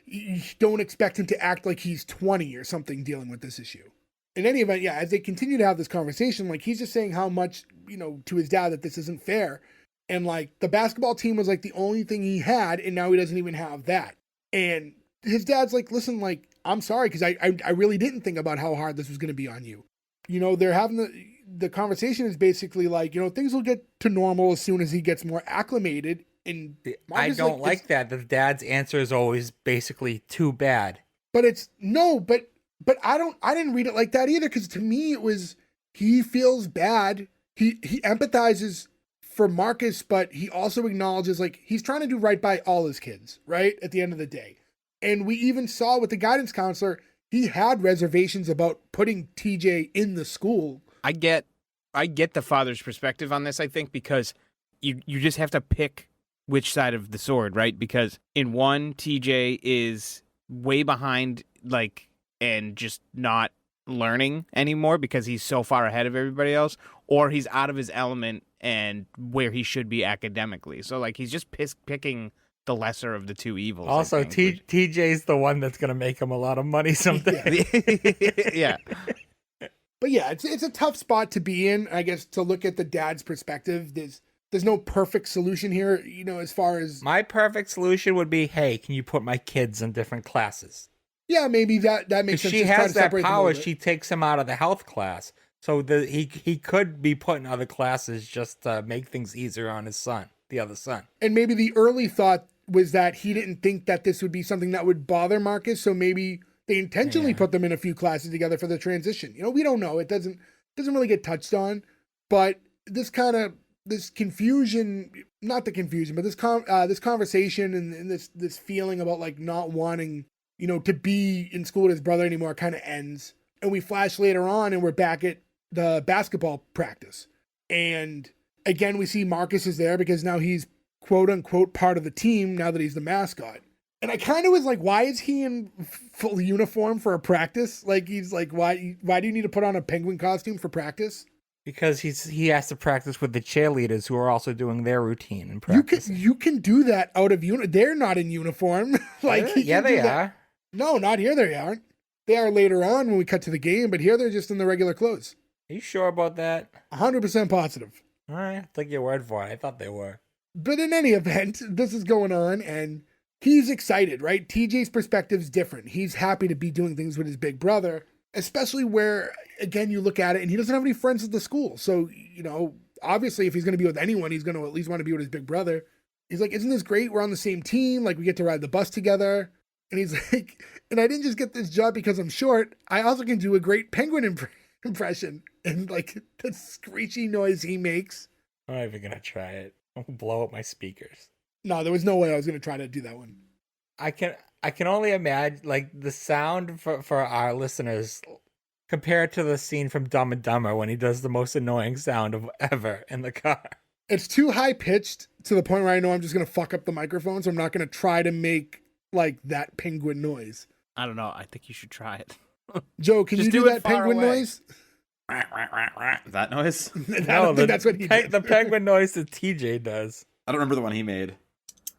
you don't expect him to act like he's 20 or something dealing with this issue. In any event, yeah, as they continue to have this conversation, like, he's just saying how much, you know, to his dad that this isn't fair. And, like, the basketball team was, like, the only thing he had, and now he doesn't even have that. And his dad's like, listen, like, I'm sorry, because I really didn't think about how hard this was going to be on you. You know, they're having the conversation is basically like, you know, things will get to normal as soon as he gets more acclimated. And I don't like that. The dad's answer is always basically too bad. But it's, no, but I didn't read it like that either, because to me it was, he feels bad. He empathizes for Marcus, but he also acknowledges, like, he's trying to do right by all his kids, right? At the end of the day. And we even saw with the guidance counselor, he had reservations about putting TJ in the school. I get the father's perspective on this, I think, because you just have to pick which side of the sword, right? Because in one, TJ is way behind, like, and just not learning anymore because he's so far ahead of everybody else, or he's out of his element and where he should be academically. So, like, he's just picking the lesser of the two evils. Also, TJ's the one that's going to make him a lot of money someday. Yeah. But yeah, it's a tough spot to be in, I guess, to look at the dad's perspective. there's no perfect solution here, you know, as far as My perfect solution would be, hey, can you put my kids in different classes? yeah, maybe that makes Because sense. she Just try has to that separate them a power. little bit. She takes him out of the health class. So he could be put in other classes just to make things easier on his son, the other son. And maybe the early thought was that he didn't think that this would be something that would bother Marcus, so maybe they intentionally put them in a few classes together for the transition. You know, we don't know. It doesn't really get touched on, but this confusion, not the confusion, but this conversation and this feeling about like not wanting, you know, to be in school with his brother anymore kind of ends. And we flash later on and we're back at the basketball practice. And again, we see Marcus is there because now he's quote unquote part of the team now that he's the mascot. And I kind of was like, why is he in full uniform for a practice? Like, he's like, why do you need to put on a penguin costume for practice? Because he has to practice with the cheerleaders who are also doing their routine and practice. You can do that out of uniform. They're not in uniform. Like, yeah, they are. No, not here. They aren't. They are later on when we cut to the game, but here they're just in the regular clothes. Are you sure about that? 100% positive. All right, I'll take your word for it. I thought they were. But in any event, this is going on, and he's excited, right? TJ's perspective's different. He's happy to be doing things with his big brother, especially where, again, you look at it, and he doesn't have any friends at the school. So, you know, obviously, if he's going to be with anyone, he's going to at least want to be with his big brother. He's like, isn't this great? We're on the same team. Like, we get to ride the bus together. And he's like, and I didn't just get this job because I'm short. I also can do a great penguin impression. And like the screechy noise he makes. I'm not even going to try it. I'll blow up my speakers. No, there was no way I was going to try to do that one. I can only imagine, like, the sound for our listeners compared to the scene from Dumb and Dumber when he does the most annoying sound of ever in the car. It's too high pitched to the point where I know I'm just going to fuck up the microphone. So I'm not going to try to make like that penguin noise. I don't know. I think you should try it. Joe, can you do that penguin noise? That noise? I don't think that's what he did. The penguin noise that TJ does. I don't remember the one he made.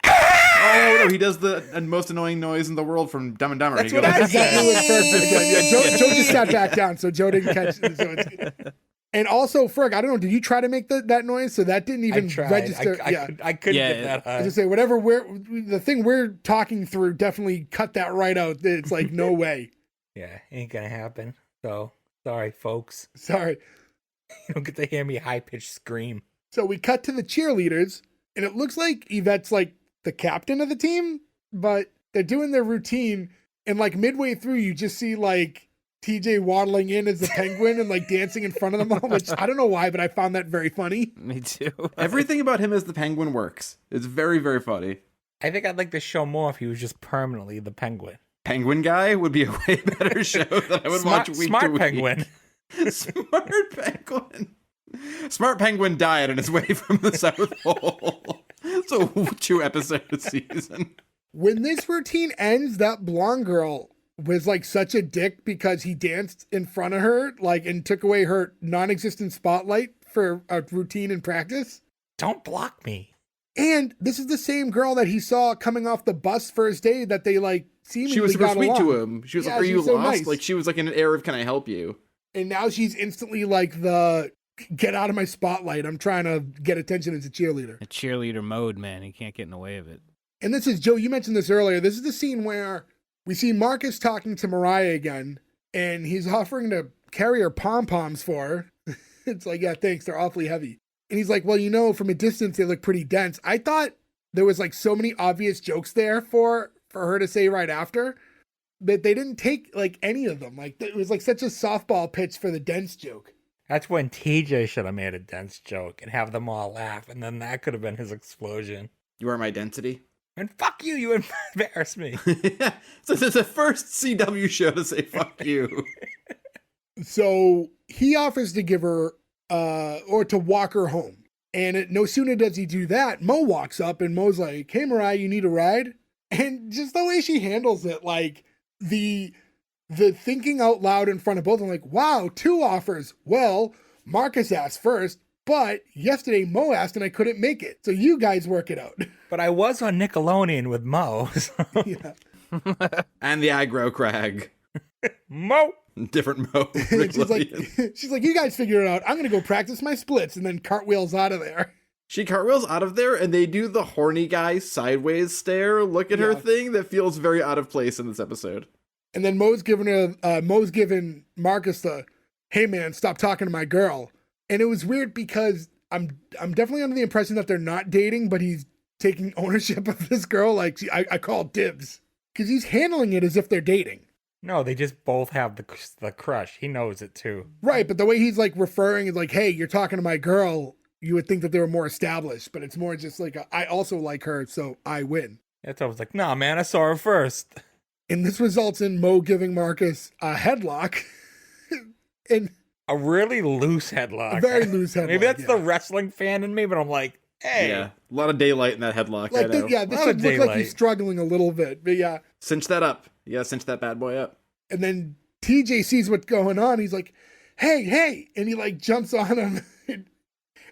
Oh, no, he does the most annoying noise in the world from Dumb and Dumber. That's He what goes, I Exactly. It was perfect. Joe just sat back down, so Joe didn't catch it. So it's, and also, Ferg, I don't know, did you try to make that noise? So that didn't even register. I couldn't get that high. I was gonna say, whatever the thing we're talking through, definitely cut that right out. It's like, no way. Yeah, ain't gonna happen. So, sorry, folks. Sorry. You don't get to hear me high-pitched scream. So we cut to the cheerleaders, and it looks like Yvette's like the captain of the team, but they're doing their routine, and like midway through, you just see like TJ waddling in as the penguin and like dancing in front of them all, which I don't know why, but I found that very funny. Me too. Everything about him as the penguin works. It's very, very funny. I think I'd like the show more if he was just permanently the penguin. Penguin Guy would be a way better show that I would watch week Smart to week. penguin. Smart Penguin. Smart Penguin died on his way from the South Pole. So 2 episodes a season. When this routine ends, that blonde girl was like such a dick because he danced in front of her, like, and took away her non-existent spotlight for a routine in practice. Don't block me. And this is the same girl that he saw coming off the bus first day that they like seemingly She was super got sweet along. to him. She was Yeah, like, "Are she you was so lost?" nice. Like she was like in an air of, "Can I help you?" And now she's instantly like the get out of my spotlight. I'm trying to get attention as a cheerleader. A cheerleader mode, man. He can't get in the way of it. And this is, Joe, you mentioned this earlier. This is the scene where we see Marcus talking to Mariah again, and he's offering to carry her pom-poms for her. It's like, yeah, thanks. They're awfully heavy. And he's like, well, you know, from a distance, they look pretty dense. I thought there was like so many obvious jokes there for her to say right after, but they didn't take like any of them. Like it was like such a softball pitch for the dense joke. That's when TJ should have made a dense joke and have them all laugh, and then that could have been his explosion. You are my density. And fuck you, you embarrass me. So this is the first CW show to say fuck you. So he offers to give her, or to walk her home. And no sooner does he do that, Mo walks up and Mo's like, hey, Mariah, you need a ride? And just the way she handles it, like the thinking out loud in front of both, I'm like, wow, 2 offers. Well, Marcus asked first, but yesterday Mo asked and I couldn't make it. So you guys work it out. But I was on Nickelodeon with Mo. So. Yeah. And the aggro crag. Mo! Different Mo. she's like, you guys figure it out. I'm going to go practice my splits and then cartwheels out of there. She cartwheels out of there, and they do the horny guy sideways stare, look at her thing that feels very out of place in this episode. And then Mo's giving Marcus the, hey man, stop talking to my girl. And it was weird because I'm definitely under the impression that they're not dating, but he's taking ownership of this girl. Like, I call dibs. Because he's handling it as if they're dating. No, they just both have the crush. He knows it too. Right, but the way he's like referring is like, hey, you're talking to my girl. You would think that they were more established, but it's more just like, I also like her, so I win. That's always like, nah, man, I saw her first. And this results in Mo giving Marcus a headlock. And a really loose headlock. A very loose headlock. Maybe that's the wrestling fan in me, but I'm like, hey. Yeah, a lot of daylight in that headlock, like I know. This would look like he's struggling a little bit, but yeah. Cinch that up. Yeah, cinch that bad boy up. And then TJ sees what's going on. He's like, hey. And he like jumps on him.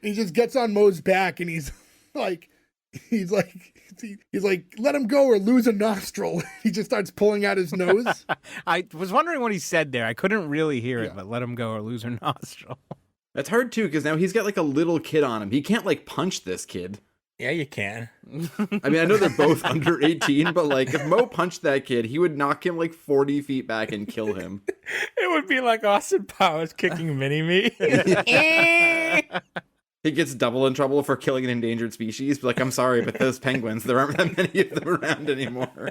And he just gets on Mo's back and he's like, let him go or lose a nostril. He just starts pulling out his nose. I was wondering what he said there. I couldn't really hear it, but let him go or lose her nostril. That's hard too, because now he's got like a little kid on him. He can't like punch this kid. Yeah, you can. I mean, I know they're both under 18, but like if Mo punched that kid, he would knock him like 40 feet back and kill him. It would be like Austin Powers kicking Mini-Me. He gets double in trouble for killing an endangered species. Like, I'm sorry, but those penguins, there aren't that many of them around anymore.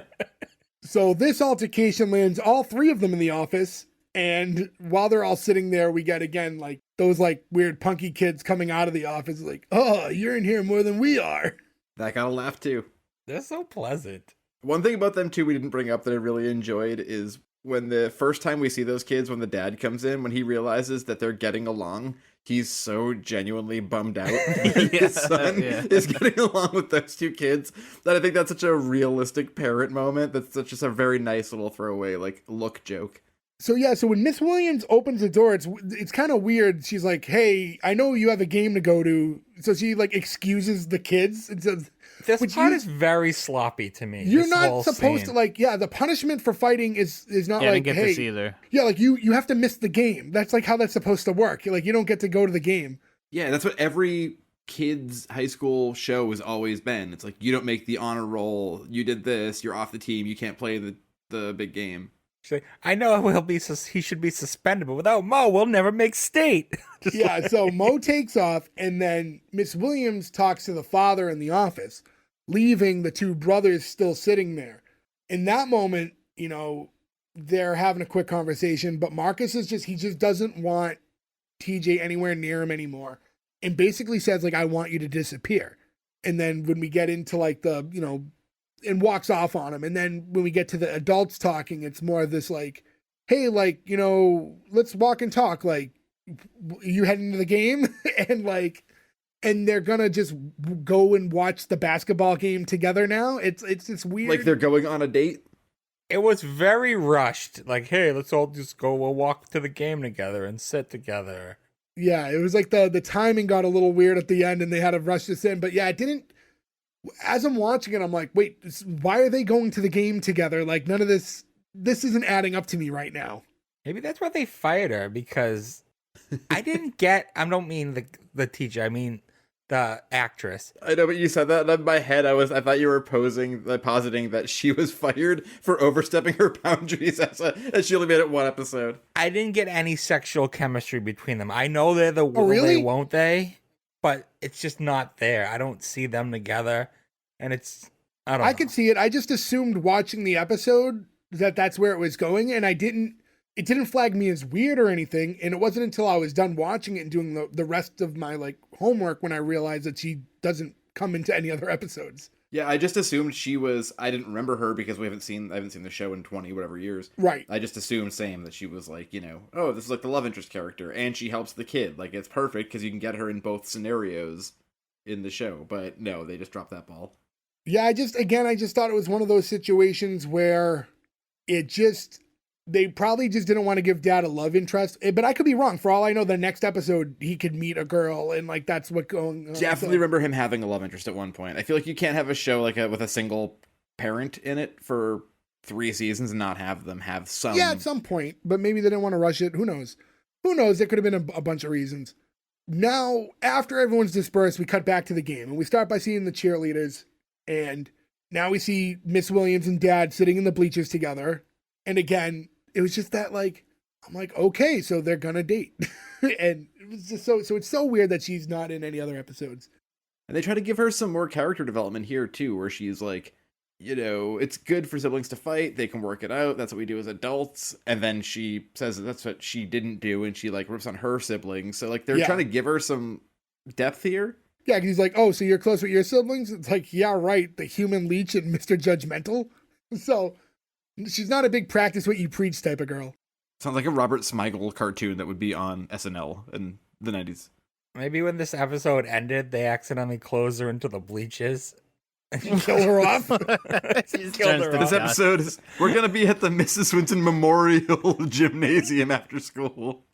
So this altercation lands all three of them in the office. And while they're all sitting there, we get again, like those like weird punky kids coming out of the office like, oh, you're in here more than we are. That got a laugh too. They're so pleasant. One thing about them too we didn't bring up that I really enjoyed is when the first time we see those kids, when the dad comes in, when he realizes that they're getting along, he's so genuinely bummed out that his son is getting along with those two kids that I think that's such a realistic parent moment. That's such just a very nice little throwaway, like, look joke. So when Miss Williams opens the door, it's kind of weird. She's like, hey, I know you have a game to go to. So she like excuses the kids and says, this part is very sloppy to me. You're not supposed to like, the punishment for fighting is not like, I didn't get hey, this either. Yeah, like you have to miss the game. That's like how that's supposed to work. Like you don't get to go to the game. Yeah, that's what every kids high school show has always been. It's like, you don't make the honor roll. You did this. You're off the team. You can't play the big game. I know he should be suspended, but without Mo, we'll never make state. So Mo takes off, and then Miss Williams talks to the father in the office, leaving the two brothers still sitting there. In that moment, they're having a quick conversation, but Marcus he just doesn't want TJ anywhere near him anymore, and basically says, like, I want you to disappear. And then when we get into, like, and walks off on him. And then when we get to the adults talking, it's more of this like, hey, like, let's walk and talk. Like, you heading to the game? and they're gonna just go and watch the basketball game together now. It's just weird. Like they're going on a date? It was very rushed. Like, hey, let's all just go, we'll walk to the game together and sit together. Yeah, it was like the timing got a little weird at the end and they had to rush this in. But yeah, it didn't. As I'm watching it, I'm like, wait, why are they going to the game together? Like, none of this isn't adding up to me right now. Maybe that's why they fired her, because I don't mean the teacher, I mean the actress. I know, but you said that, and in my head, I thought you were positing that she was fired for overstepping her boundaries as she only made it one episode. I didn't get any sexual chemistry between them. I know they're the will really? they, won't they? But it's just not there. I don't see them together. And I don't know. I could see it. I just assumed watching the episode that that's where it was going. And it didn't flag me as weird or anything. And it wasn't until I was done watching it and doing the rest of my like homework when I realized that she doesn't come into any other episodes. Yeah, I just assumed she was. I didn't remember her because I haven't seen the show in 20 whatever years. Right. I just assumed that she was like, oh, this is like the love interest character, and she helps the kid. Like, it's perfect because you can get her in both scenarios in the show. But no, they just dropped that ball. Yeah, I just thought it was one of those situations where they probably just didn't want to give Dad a love interest. But I could be wrong. For all I know, the next episode, he could meet a girl and like that's what going on. Definitely remember him having a love interest at one point. I feel like you can't have a show with a single parent in it for 3 seasons and not have them have some. Yeah, at some point. But maybe they didn't want to rush it. Who knows? There could have been a bunch of reasons. now, after everyone's dispersed, we cut back to the game, and we start by seeing the cheerleaders, and now we see Miss Williams and Dad sitting in the bleachers together. And again, it was just that, like, I'm like, okay, so they're gonna date. And it was just so it's so weird that she's not in any other episodes. And they try to give her some more character development here, too, where she's like, you know, it's good for siblings to fight. They can work it out. That's what we do as adults. And then she says that's what she didn't do, and she, like, rips on her siblings. So, like, they're trying to give her some depth here. Yeah, because he's like, oh, so you're close with your siblings? It's like, yeah, right, the human leech and Mr. Judgmental. So she's not a big practice what you preach type of girl. Sounds like a Robert Smigel cartoon that would be on SNL in the 90s. Maybe when this episode ended, they accidentally closed her into the bleachers. And kill her off. This episode is, we're going to be at the Mrs. Swinton Memorial Gymnasium after school.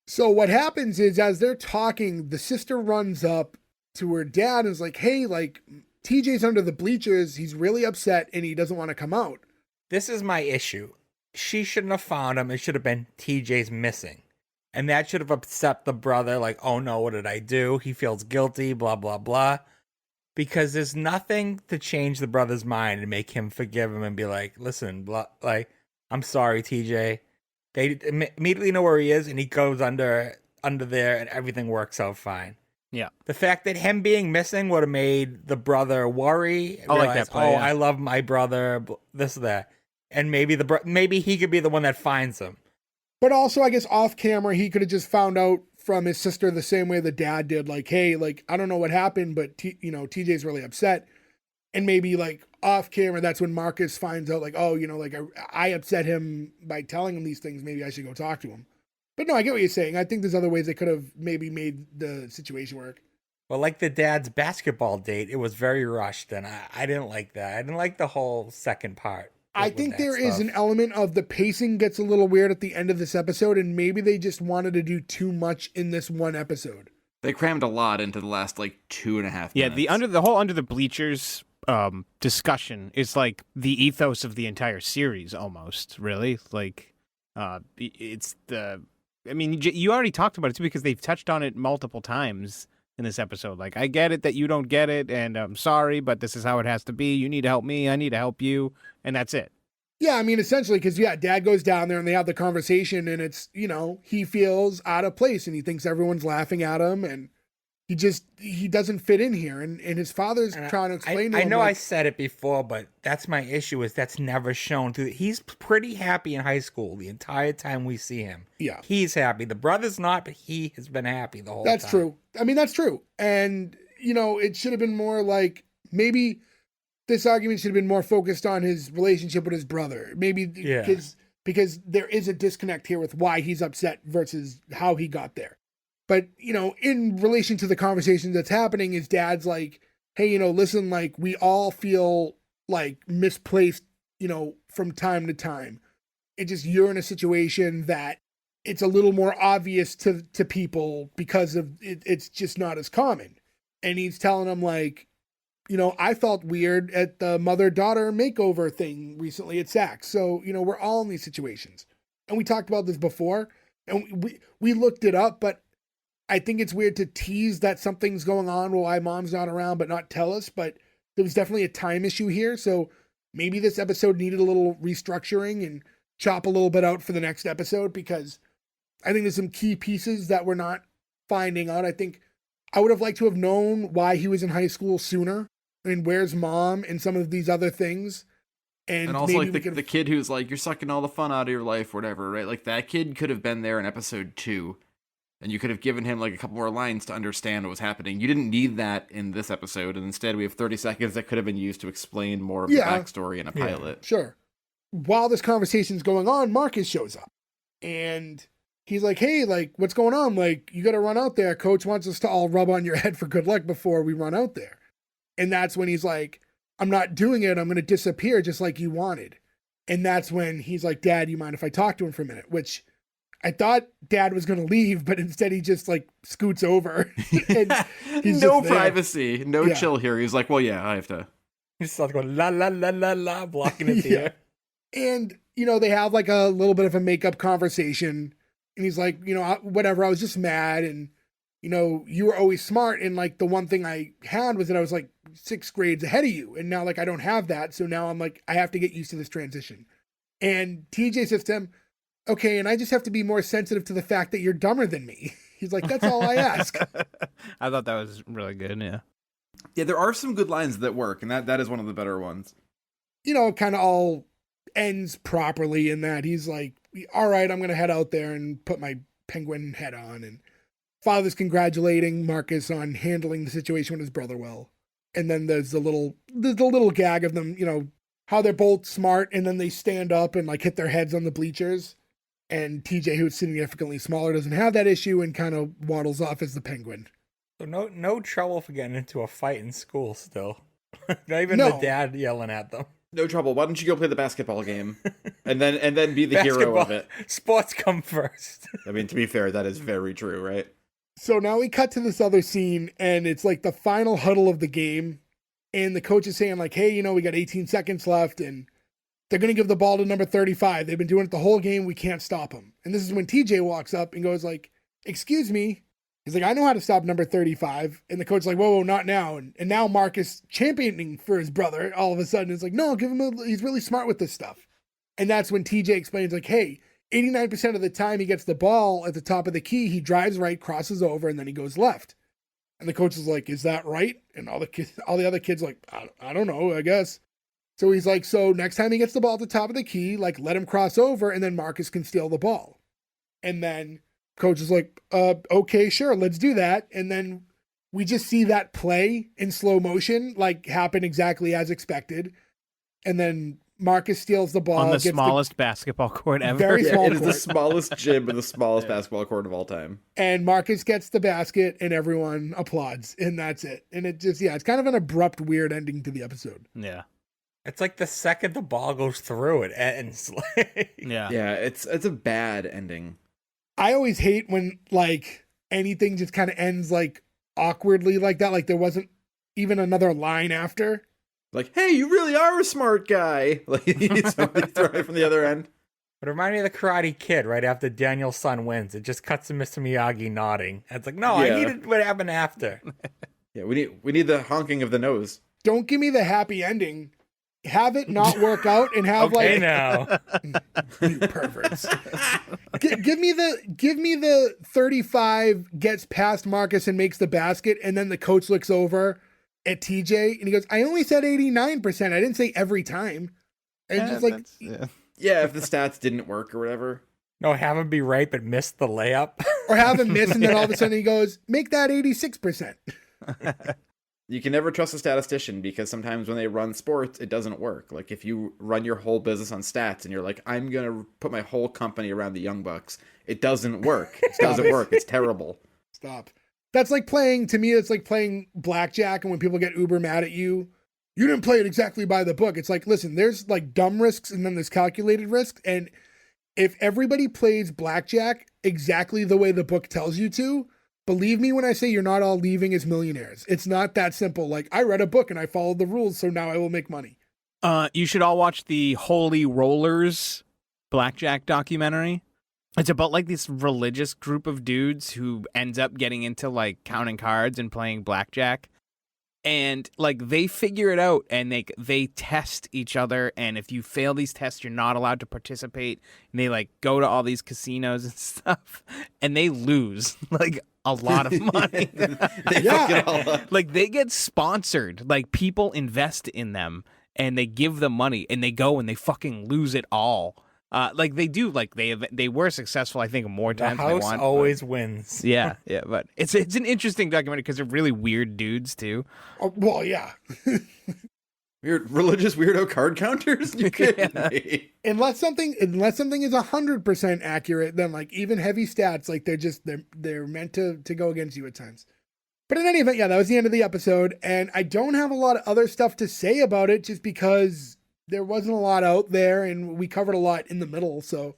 So what happens is, as they're talking, the sister runs up to her dad and is like, hey, like, TJ's under the bleachers. He's really upset and he doesn't want to come out. This is my issue. She shouldn't have found him. It should have been TJ's missing. And that should have upset the brother, like, oh no, what did I do? He feels guilty, blah, blah, blah. Because there's nothing to change the brother's mind and make him forgive him and be like, listen, blah, like, I'm sorry, TJ. They immediately know where he is, and he goes under there, and everything works out fine. Yeah. The fact that him being missing would have made the brother worry. I like that play, Oh, yeah. I love my brother, this, that. And maybe he could be the one that finds him. But also, I guess off camera, he could have just found out from his sister the same way the dad did. Like, hey, like, I don't know what happened, but TJ's really upset. And maybe like off camera, that's when Marcus finds out, like, oh, you know, like I upset him by telling him these things. Maybe I should go talk to him. But no, I get what you're saying. I think there's other ways they could have maybe made the situation work. Well, like the dad's basketball date, it was very rushed, and I didn't like that. I didn't like the whole second part. I think there is an element of the pacing gets a little weird at the end of this episode, and maybe they just wanted to do too much in this one episode. They crammed a lot into the last, like, 2.5 minutes. Yeah, the whole under the bleachers discussion is like the ethos of the entire series, almost. Really, like it's the. I mean, you already talked about it too because they've touched on it multiple times in this episode. Like, I get it that you don't get it, and I'm sorry, but this is how it has to be. You need to help me. I need to help you, and that's it. Yeah, I mean, essentially, because, yeah, Dad goes down there and they have the conversation, and it's, you know, he feels out of place, and he thinks everyone's laughing at him, and he doesn't fit in here, and his father's trying to explain to him. I know, like, I said it before, but that's my issue, is that's never shown. He's pretty happy in high school the entire time we see him. Yeah. He's happy. The brother's not, but he has been happy the whole time. That's true. I mean, that's true. And, you know, it should have been more like, maybe this argument should have been more focused on his relationship with his brother. Maybe because there is a disconnect here with why he's upset versus how he got there. But, you know, in relation to the conversation that's happening, his dad's like, hey, you know, listen, like, we all feel like misplaced, you know, from time to time. It just, you're in a situation that it's a little more obvious to people because of it's just not as common. And he's telling them, like, you know, I felt weird at the mother-daughter makeover thing recently at Saks. So, you know, we're all in these situations. And we talked about this before, and we looked it up, but I think it's weird to tease that something's going on while mom's not around, but not tell us. But there was definitely a time issue here. So maybe this episode needed a little restructuring and chop a little bit out for the next episode, because I think there's some key pieces that we're not finding out. I think I would have liked to have known why he was in high school sooner and where's mom and some of these other things. And also, maybe like, the kid who's like, you're sucking all the fun out of your life, whatever, right? Like, that kid could have been there in episode 2. And you could have given him, like, a couple more lines to understand what was happening. You didn't need that in this episode. And instead, we have 30 seconds that could have been used to explain more of the backstory in a pilot. Sure. While this conversation's going on, Marcus shows up. And he's like, hey, like, what's going on? Like, you got to run out there. Coach wants us to all rub on your head for good luck before we run out there. And that's when he's like, I'm not doing it. I'm going to disappear just like you wanted. And that's when he's like, Dad, you mind if I talk to him for a minute? Which I thought Dad was going to leave, but instead he just, like, scoots over. And he's no privacy, no chill here. He's like, well, yeah, I have to. He's just like going, la, la, la, la, la, blocking it there. And, you know, they have, like, a little bit of a makeup conversation. And he's like, you know, whatever, I was just mad. And, you were always smart. And like the one thing I had was that I was like 6 grades ahead of you. And now like I don't have that. So now I'm like, I have to get used to this transition. And TJ says to him, okay, and I just have to be more sensitive to the fact that you're dumber than me. He's like, that's all I ask. I thought that was really good, yeah. Yeah, there are some good lines that work, and that is one of the better ones. Kind of all ends properly in that he's like, all right, I'm going to head out there and put my penguin head on. And father's congratulating Marcus on handling the situation with his brother well. And then there's the little gag of them, how they're both smart, and then they stand up and like hit their heads on the bleachers. And TJ, who's significantly smaller, doesn't have that issue and kind of waddles off as the penguin. So no trouble for getting into a fight in school still. Not even the dad yelling at them. No trouble. Why don't you go play the basketball game and then be the hero of it? Sports come first. I mean, to be fair, that is very true, right? So now we cut to this other scene, and it's like the final huddle of the game. And the coach is saying like, hey, we got 18 seconds left, and they're going to give the ball to number 35. They've been doing it the whole game. We can't stop them. And this is when TJ walks up and goes like, excuse me. He's like, I know how to stop number 35. And the coach's like, whoa, not now. And now Marcus championing for his brother all of a sudden is like, no, he's really smart with this stuff. And that's when TJ explains like, hey, 89% of the time he gets the ball at the top of the key, he drives right, crosses over, and then he goes left. And the coach is like, is that right? And all the other kids like, I don't know, I guess. So he's like, so next time he gets the ball at the top of the key, like let him cross over, and then Marcus can steal the ball. And then coach is like, okay, sure, let's do that. And then we just see that play in slow motion, like happen exactly as expected. And then Marcus steals the ball. On the smallest basketball court ever. Very small It is court. the smallest gym and the smallest basketball court of all time. And Marcus gets the basket and everyone applauds. And that's it. And it just, it's kind of an abrupt, weird ending to the episode. Yeah. It's like the second the ball goes through, it ends. Yeah. Yeah, it's a bad ending. I always hate when like anything just kind of ends like awkwardly like that. Like there wasn't even another line after. Like, hey, you really are a smart guy. Like somebody throw it from the other end. It reminded me of the Karate Kid right after Daniel's son wins. It just cuts to Mr. Miyagi nodding. It's like, no, Yeah. I needed what happened after. Yeah, we need the honking of the nose. Don't give me the happy ending. Have it not work out and have Okay, like now. you perverts. Give me the 35 gets past Marcus and makes the basket, and then the coach looks over at TJ and he goes, I only said 89%. I didn't say every time. And just like Yeah, if the stats didn't work or whatever. No, have him be right but miss the layup. or have him miss, and then all of a sudden he goes, make that 86%. You can never trust a statistician because sometimes when they run sports, it doesn't work. Like if you run your whole business on stats and you're like, I'm going to put my whole company around the Young Bucks, it doesn't work. It doesn't work. It's terrible. Stop. That's like playing, to me, it's like playing blackjack, and when people get uber mad at you, you didn't play it exactly by the book. It's like, listen, there's like dumb risks and then there's calculated risks. And if everybody plays blackjack exactly the way the book tells you to, believe me when I say you're not all leaving as millionaires. It's not that simple. Like, I read a book and I followed the rules, so now I will make money. You should all watch the Holy Rollers blackjack documentary. It's about like this religious group of dudes who ends up getting into like counting cards and playing blackjack. And like they figure it out and they test each other. And if you fail these tests, you're not allowed to participate. And they like go to all these casinos and stuff, and they lose like a lot of money. They fuck it all up. Like they get sponsored. Like people invest in them and they give them money, and they go and they fucking lose it all. Like they do. Like they were successful, I think, more The times than they house want. always wins. Yeah, but it's an interesting documentary because they're really weird dudes too. Oh, well, yeah. Weird religious weirdo card counters? You kidding me? Unless something is 100% accurate, then like even heavy stats, like they're meant to go against you at times. But in any event, yeah, that was the end of the episode, and I don't have a lot of other stuff to say about it just because there wasn't a lot out there and we covered a lot in the middle. So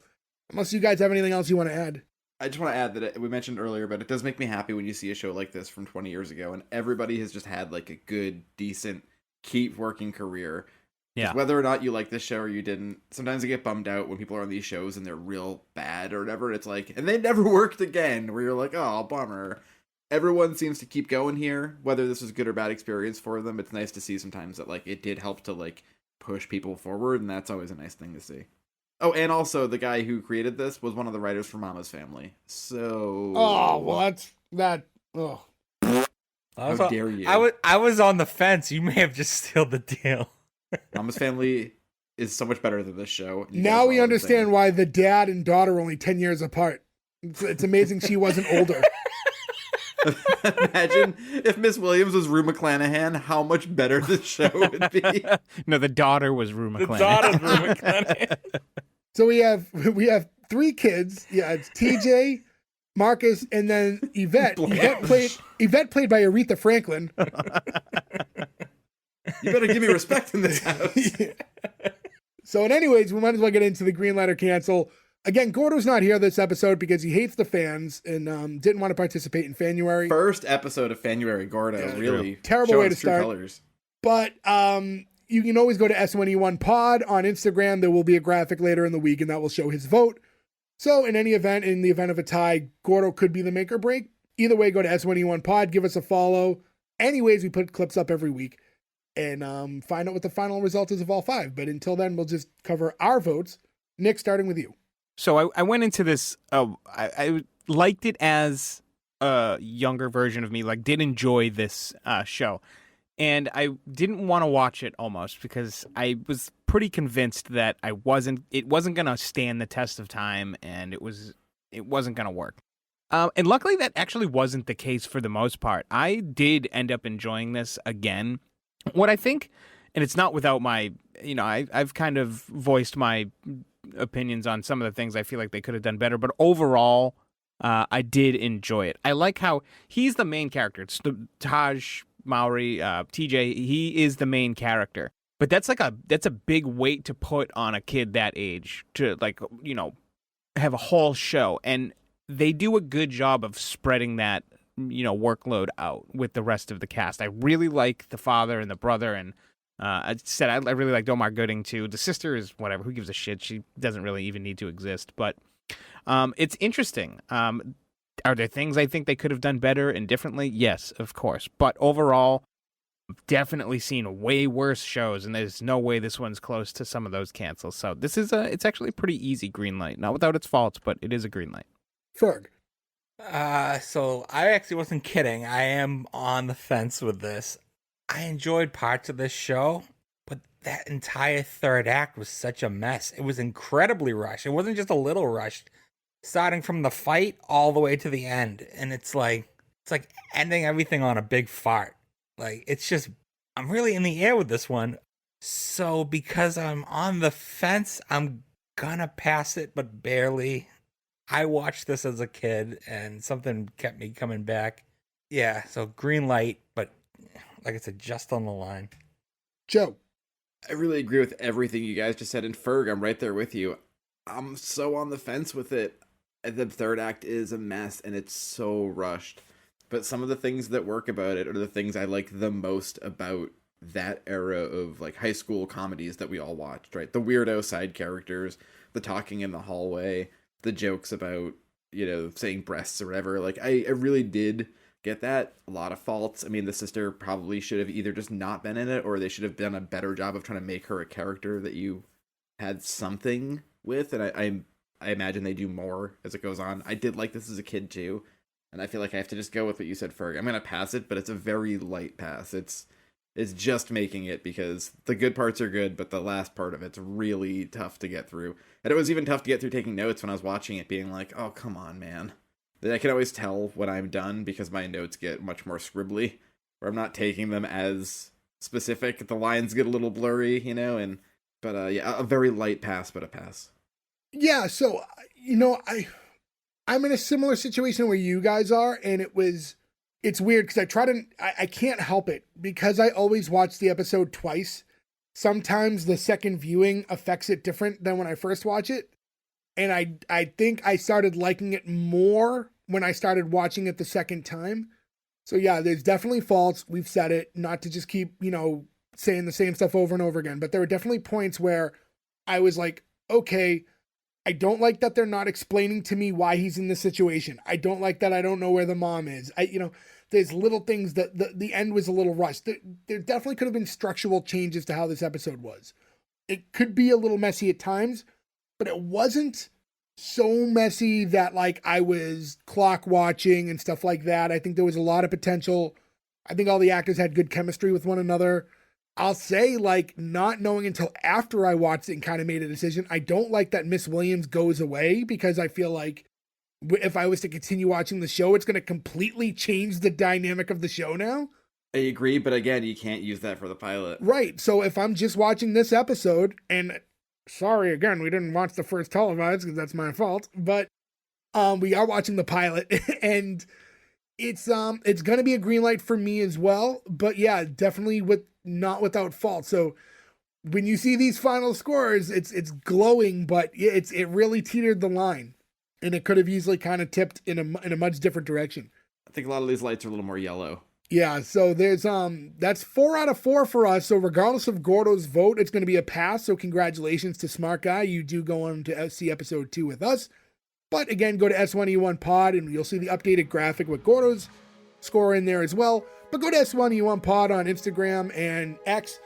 unless you guys have anything else you want to add. I just want to add that we mentioned earlier, but it does make me happy when you see a show like this from 20 years ago and everybody has just had like a good, decent, keep working career. Yeah. Whether or not you like this show or you didn't, sometimes I get bummed out when people are on these shows and they're real bad or whatever. It's like, and they never worked again, where you're like, oh, bummer. everyone seems to keep going here, whether this was a good or bad experience for them. It's nice to see sometimes that like it did help to like push people forward, and that's always a nice thing to see. Oh, and also the guy who created this was one of the writers for Mama's Family. So Oh, well, that's that. Oh, how dare you? I was on the fence. You may have just sealed the deal. Mama's Family is so much better than this show. You now guys we are all understand insane. why the dad and daughter are only 10 years apart. It's amazing she wasn't older. Imagine if Miss Williams was Rue McClanahan, how much better the show would be. No, the daughter was Rue The McClanahan. daughter's Rue McClanahan. So we have 3 kids. Yeah, it's TJ, Marcus, and then Yvette. Yvette played by Aretha Franklin. You better give me respect in this house. So, anyways, we might as well get into the green light or cancel. Again, Gordo's not here this episode because he hates the fans and didn't want to participate in Fanuary. First episode of Fanuary Gordo, Yeah, really terrible showing way to his true start. colors. But you can always go to S1E1 Pod on Instagram. There will be a graphic later in the week, and that will show his vote. So in any event, in the event of a tie, Gordo could be the make or break. Either way, go to S1E1 Pod, give us a follow. Anyways, we put clips up every week and find out what the final result is of all 5. But until then, we'll just cover our votes. Nick, starting with you. So I went into this, I liked it as a younger version of me, like did enjoy this show. And I didn't want to watch it almost because I was pretty convinced that it wasn't going to stand the test of time and it wasn't going to work. And luckily that actually wasn't the case for the most part. I did end up enjoying this again. What I think, and it's not without my, I've kind of voiced my opinions on some of the things I feel like they could have done better, but overall, I did enjoy it. I like how he's the main character. It's Tahj Mowry, TJ. He is the main character, but that's a big weight to put on a kid that age to have a whole show, and they do a good job of spreading that workload out with the rest of the cast. I really like the father and the brother, and I really liked Omar Gooding too. The sister is whatever. Who gives a shit? She doesn't really even need to exist. But it's interesting. Are there things I think they could have done better and differently? Yes, of course. But overall, I've definitely seen way worse shows, and there's no way this one's close to some of those cancels. So this is it's actually a pretty easy green light. Not without its faults, but it is a green light. Ferg. So I actually wasn't kidding. I am on the fence with this. I enjoyed parts of this show, but that entire third act was such a mess. It was incredibly rushed. It wasn't just a little rushed, starting from the fight all the way to the end. And it's like ending everything on a big fart. Like, it's just, I'm really in the air with this one. So because I'm on the fence, I'm gonna pass it, but barely. I watched this as a kid and something kept me coming back. Yeah, so green light, but like I said, just on the line. Joe. I really agree with everything you guys just said. And Ferg, I'm right there with you. I'm so on the fence with it. The third act is a mess and it's so rushed. But some of the things that work about it are the things I like the most about that era of like high school comedies that we all watched, right? The weirdo side characters, the talking in the hallway, the jokes about, saying breasts or whatever. Like, I really did get that. A lot of faults. I mean, the sister probably should have either just not been in it, or they should have done a better job of trying to make her a character that you had something with. And I imagine they do more as it goes on. I did like this as a kid too, and I feel like I have to just go with what you said, Ferg. I'm gonna pass it, but it's a very light pass. It's just making it because the good parts are good, but the last part of it's really tough to get through. And it was even tough to get through taking notes when I was watching it, being like, oh, come on, man. Then I can always tell when I'm done because my notes get much more scribbly, where I'm not taking them as specific. The lines get a little blurry, but yeah, a very light pass, but a pass. Yeah, so, I'm in a similar situation where you guys are, and it's weird because I can't help it because I always watch the episode twice. Sometimes the second viewing affects it different than when I first watch it. And I think I started liking it more when I started watching it the second time. So yeah, there's definitely faults. We've said it, not to just keep, saying the same stuff over and over again. But there were definitely points where I was like, okay, I don't like that they're not explaining to me why he's in this situation. I don't like that I don't know where the mom is. There's little things that the end was a little rushed. There definitely could have been structural changes to how this episode was. It could be a little messy at times, but it wasn't so messy that like I was clock watching and stuff like that. I think there was a lot of potential. I think all the actors had good chemistry with one another. I'll say, like, not knowing until after I watched it and kind of made a decision, I don't like that Miss Williams goes away, because I feel like if I was to continue watching the show, it's going to completely change the dynamic of the show now. I agree, but again, you can't use that for the pilot. Right. So if I'm just watching this episode, and sorry, again, we didn't watch the first televised because that's my fault, but we are watching the pilot, and it's going to be a green light for me as well. But yeah, definitely not without fault. So when you see these final scores, it's glowing, but it really teetered the line, and it could have easily kind of tipped in a much different direction. I think a lot of these lights are a little more yellow. Yeah, so there's that's 4 out of 4 for us. So regardless of Gordo's vote, it's going to be a pass. So congratulations to Smart Guy. You do go on to see episode 2 with us. But again, go to S1E1 Pod and you'll see the updated graphic with Gordo's score in there as well. But go to S1E1 Pod on Instagram and X,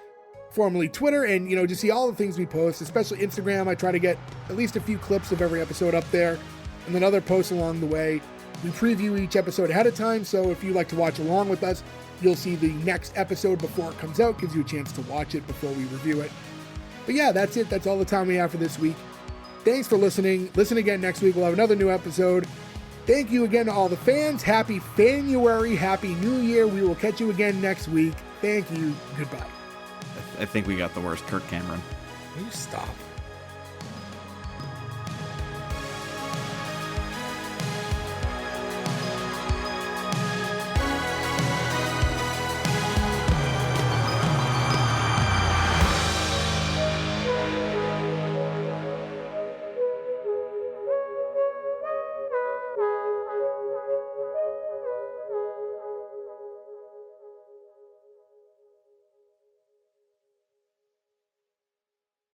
formerly Twitter, and just see all the things we post, especially Instagram. I try to get at least a few clips of every episode up there, and then other posts along the way. We preview each episode ahead of time, so if you like to watch along with us, you'll see the next episode before it comes out. Gives you a chance to watch it before we review it. But yeah, that's it. That's all the time we have for this week. Thanks for listening. Listen again next week. We'll have another new episode. Thank you again to all the fans. Happy Fanuary. Happy New Year. We will catch you again next week. Thank you. Goodbye. I think we got the worst Kirk Cameron. You stop.